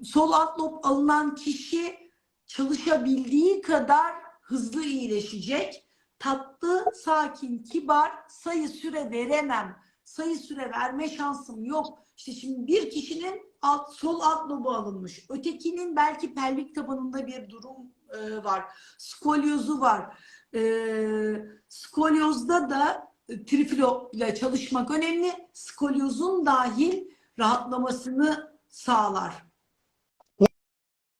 Sol alt lob alınan kişi çalışabildiği kadar hızlı iyileşecek. Tatlı, sakin, kibar, sayı süre veremem. Sayı süre verme şansım yok. İşte şimdi bir kişinin sol alt lobu alınmış. Ötekinin belki pelvik tabanında bir durum var. Skolyozu var. Skolyozda da trifilo ile çalışmak önemli. Skolyozun dahil rahatlamasını sağlar.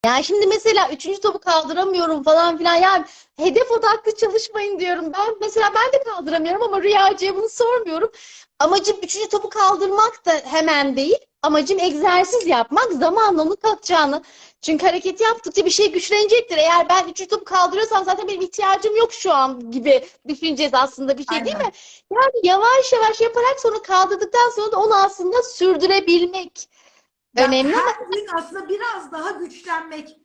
Yani şimdi mesela üçüncü topu kaldıramıyorum falan filan. Yani hedef odaklı çalışmayın diyorum. Ben de kaldıramıyorum ama Rüyacı'ya bunu sormuyorum. Amacım üçüncü topu kaldırmak da hemen değil. Amacım egzersiz yapmak. Zamanla onu kalkacağını. Çünkü hareket yaptıkça bir şey güçlenecektir. Eğer ben üçüncü topu kaldırıyorsam zaten benim ihtiyacım yok şu an gibi düşüneceğiz aslında, bir şey değil Aynen. mi? Yani yavaş yavaş yaparak sonra kaldırdıktan sonra da onu aslında sürdürebilmek Ya önemli ama her gün aslında biraz daha güçlenmek,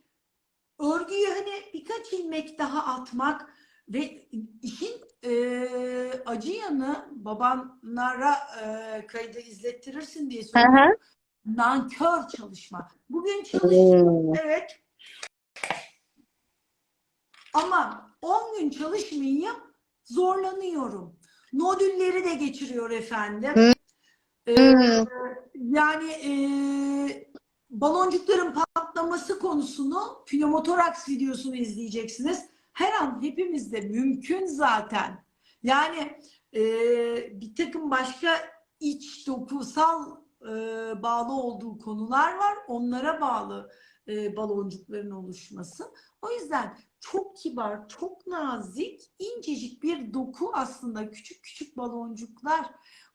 örgüyü hani birkaç ilmek daha atmak ve işin acı yanı, babanlara kaydı izlettirirsin diye Hı söylüyorum. hı. Nankör çalışma. Bugün çalıştım, Hmm. evet, ama 10 gün çalışmayayım, zorlanıyorum. Nodülleri de geçiriyor efendim. Ee, Hmm. yani baloncukların patlaması konusunu, pnömotoraks videosunu izleyeceksiniz. Her an hepimizde mümkün zaten. Yani bir takım başka iç dokusal bağlı olduğu konular var. Onlara bağlı baloncukların oluşması. O yüzden çok kibar, çok nazik, incecik bir doku aslında, küçük küçük baloncuklar.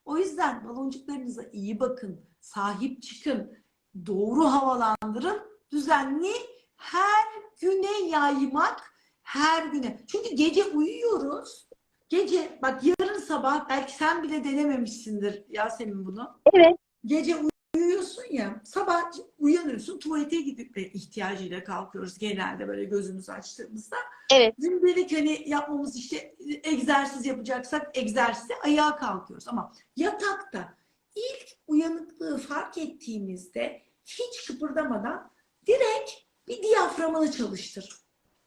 O yüzden baloncuklarınıza iyi bakın, sahip çıkın, doğru havalandırın, düzenli her güne yaymak, her güne. Çünkü gece uyuyoruz. Gece, bak yarın sabah belki sen bile denememişsindir Yasemin bunu. Evet. Gece uyuyorsun ya, sabah uyanıyorsun, tuvalete gidip ihtiyacıyla kalkıyoruz genelde böyle gözümüzü açtığımızda. Evet. Gündelik hani yapmamız işte egzersiz yapacaksak egzersize ayağa kalkıyoruz. Ama yatakta ilk uyanıklığı fark ettiğimizde hiç kıpırdamadan direkt bir diyaframını çalıştır.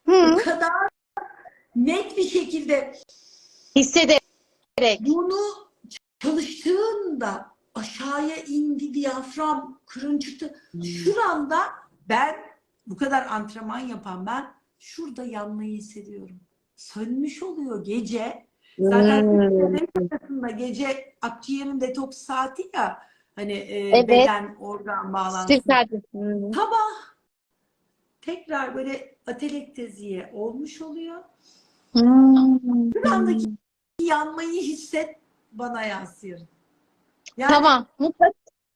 O Hı. kadar net bir şekilde Hissederek. bunu çalıştığında aşağıya indi diyafram, kırın çıktı. Şuranda ben, bu kadar antrenman yapan ben, şurada yanmayı hissediyorum. Sönmüş oluyor gece. Zaten Hmm. arasında gece akciğerin detoks saati ya, hani Evet. beden organ bağlantısında. Süper. Hmm. Sabah tekrar böyle atelekteziye olmuş oluyor. Bir andaki Hmm. yanmayı hisset, bana yansıyor. Yani Tamam. Mutlaka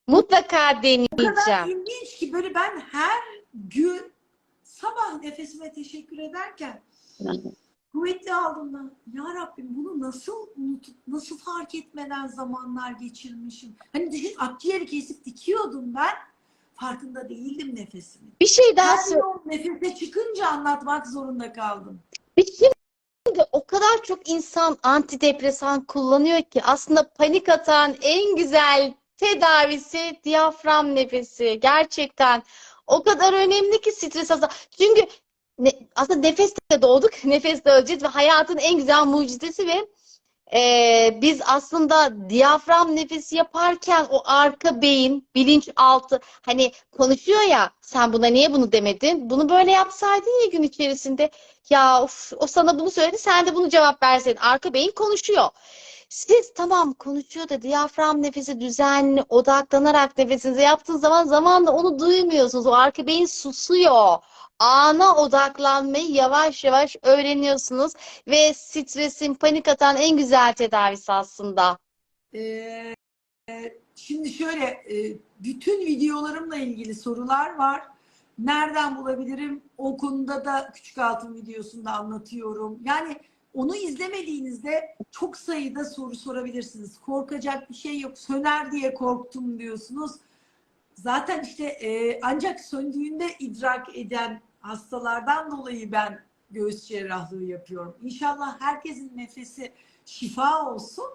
o kadar deneyeceğim. ilginç ki böyle ben her gün sabah nefesime teşekkür ederken kuvvetli aldığımda ya Rabbim bunu nasıl unutup nasıl fark etmeden zamanlar geçirmişim. Hani düşün, akciğeri kesip dikiyordum ben. Farkında değildim nefesimin. Bir şey daha Her yol nefese çıkınca anlatmak zorunda kaldım. Şimdi o kadar çok insan antidepresan kullanıyor ki aslında panik atan en güzel tedavisi diyafram nefesi. Gerçekten o kadar önemli ki stres aslında. Çünkü aslında nefesle doğduk, nefesle öleceğiz ve hayatın en güzel mucizesi ve biz aslında diyafram nefesi yaparken o arka beyin, bilinçaltı hani konuşuyor ya, sen buna niye bunu demedin? Bunu böyle yapsaydın ya gün içerisinde. Ya of, o sana bunu söyledi, sen de bunu cevap verseydin. Arka beyin konuşuyor. Siz tamam konuşuyor da diyafram nefesi düzenli odaklanarak nefesinizi yaptığınız zaman zamanla onu duymuyorsunuz. O arka beyin susuyor. Ana odaklanmayı yavaş yavaş öğreniyorsunuz ve stresin, panik atan en güzel tedavisi aslında. Ee, Şimdi şöyle, bütün videolarımla ilgili sorular var. Nereden bulabilirim? O konuda da Küçük Altın videosunda anlatıyorum. Yani onu izlemediğinizde çok sayıda soru sorabilirsiniz. Korkacak bir şey yok. Söner diye korktum diyorsunuz. Zaten işte ancak söndüğünde idrak eden hastalardan dolayı ben göğüs cerrahlığı yapıyorum. İnşallah herkesin nefesi şifa olsun.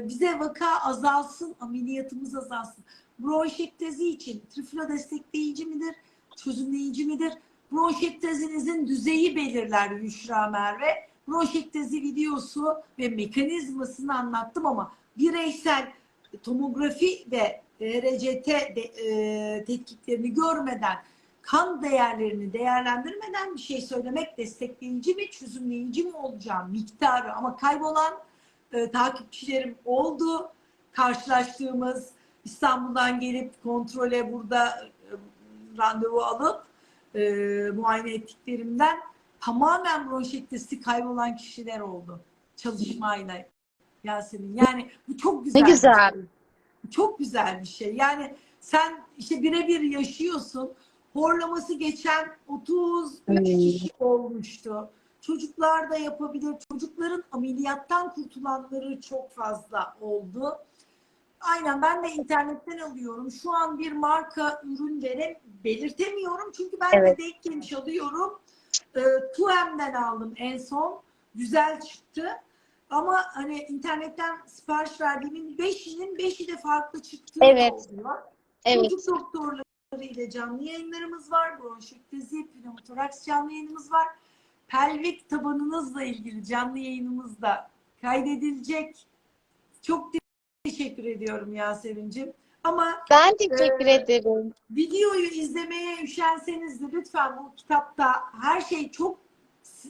Bize vaka azalsın, ameliyatımız azalsın. Bronşektezi için triflo destekleyici midir, çözümleyici midir? Bronşektezinizin düzeyi belirler Büşra Merve. Bronşektezi videosu ve mekanizmasını anlattım ama bireysel tomografi ve RCT tetkiklerini görmeden, kan değerlerini değerlendirmeden bir şey söylemek destekleyici mi, çözümleyici mi olacağım miktarı, ama kaybolan takipçilerim oldu. Karşılaştığımız, İstanbul'dan gelip kontrole burada randevu alıp muayene ettiklerimden tamamen bronşektesi kaybolan kişiler oldu çalışmayla, Yasemin. Yani bu çok Ne güzel bir güzel. şey. Çok güzel bir şey. Yani sen işte birebir yaşıyorsun. Horlaması geçen 33 Hmm. kişi olmuştu. Çocuklar da yapabilir. Çocukların ameliyattan kurtulanları çok fazla oldu. Aynen, ben de internetten alıyorum. Şu an bir marka ürün belirtemiyorum. Çünkü ben de Evet. denk gelmiş alıyorum. 2M'den aldım en son. Güzel çıktı. Ama hani internetten sipariş verdiğimin 5'inin 5'i de farklı çıktığı da Evet. oluyor. Çocuk Evet. doktorları ile canlı yayınlarımız var. Bronşektezi, pnömotoraks canlı yayınımız var. Pelvik tabanınızla ilgili canlı yayınımız da kaydedilecek. Çok teşekkür ediyorum Yasemin'cim. Ama Ben e, teşekkür ederim. videoyu izlemeye üşenseniz de lütfen, bu kitapta her şey çok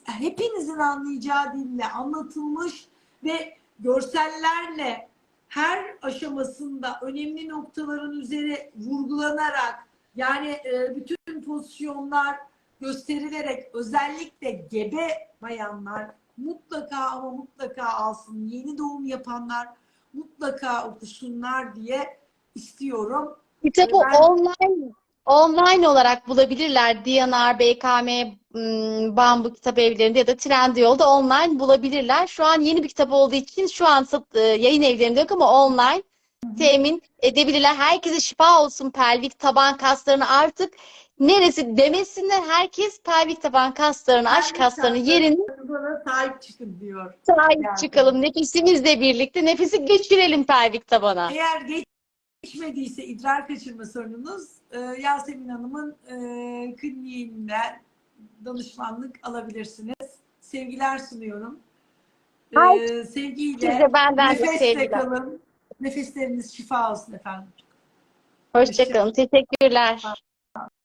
hepinizin anlayacağı dille anlatılmış ve görsellerle her aşamasında önemli noktaların üzeri vurgulanarak, yani bütün pozisyonlar gösterilerek, özellikle gebe bayanlar mutlaka ama mutlaka alsın, yeni doğum yapanlar mutlaka okusunlar diye istiyorum. Kitabı Ben online olarak bulabilirler. DNR, BKM, Bambu Kitap Evlerinde ya da Trendyol'da online bulabilirler. Şu an yeni bir kitap olduğu için şu an yayın evlerinde yok ama online temin edebilirler. Herkese şifa olsun pelvik taban kaslarını artık neresi demesinler. Herkes pelvik taban kaslarını, aşk kendi kaslarını yerini bana sahip çıkın diyor. sahip Yani. çıkalım. Nefesimizle birlikte nefesi geçirelim pelvik tabana. Eğer geçmediyse idrar kaçırma sorununuz, Yasemin Hanım'ın kliniğinden danışmanlık alabilirsiniz. Sevgiler sunuyorum. Ay, Sevgiyle, size benden de nefesle sevgiler. kalın. Nefesleriniz şifa olsun efendim. Hoşça Hoşça kalın. Teşekkürler.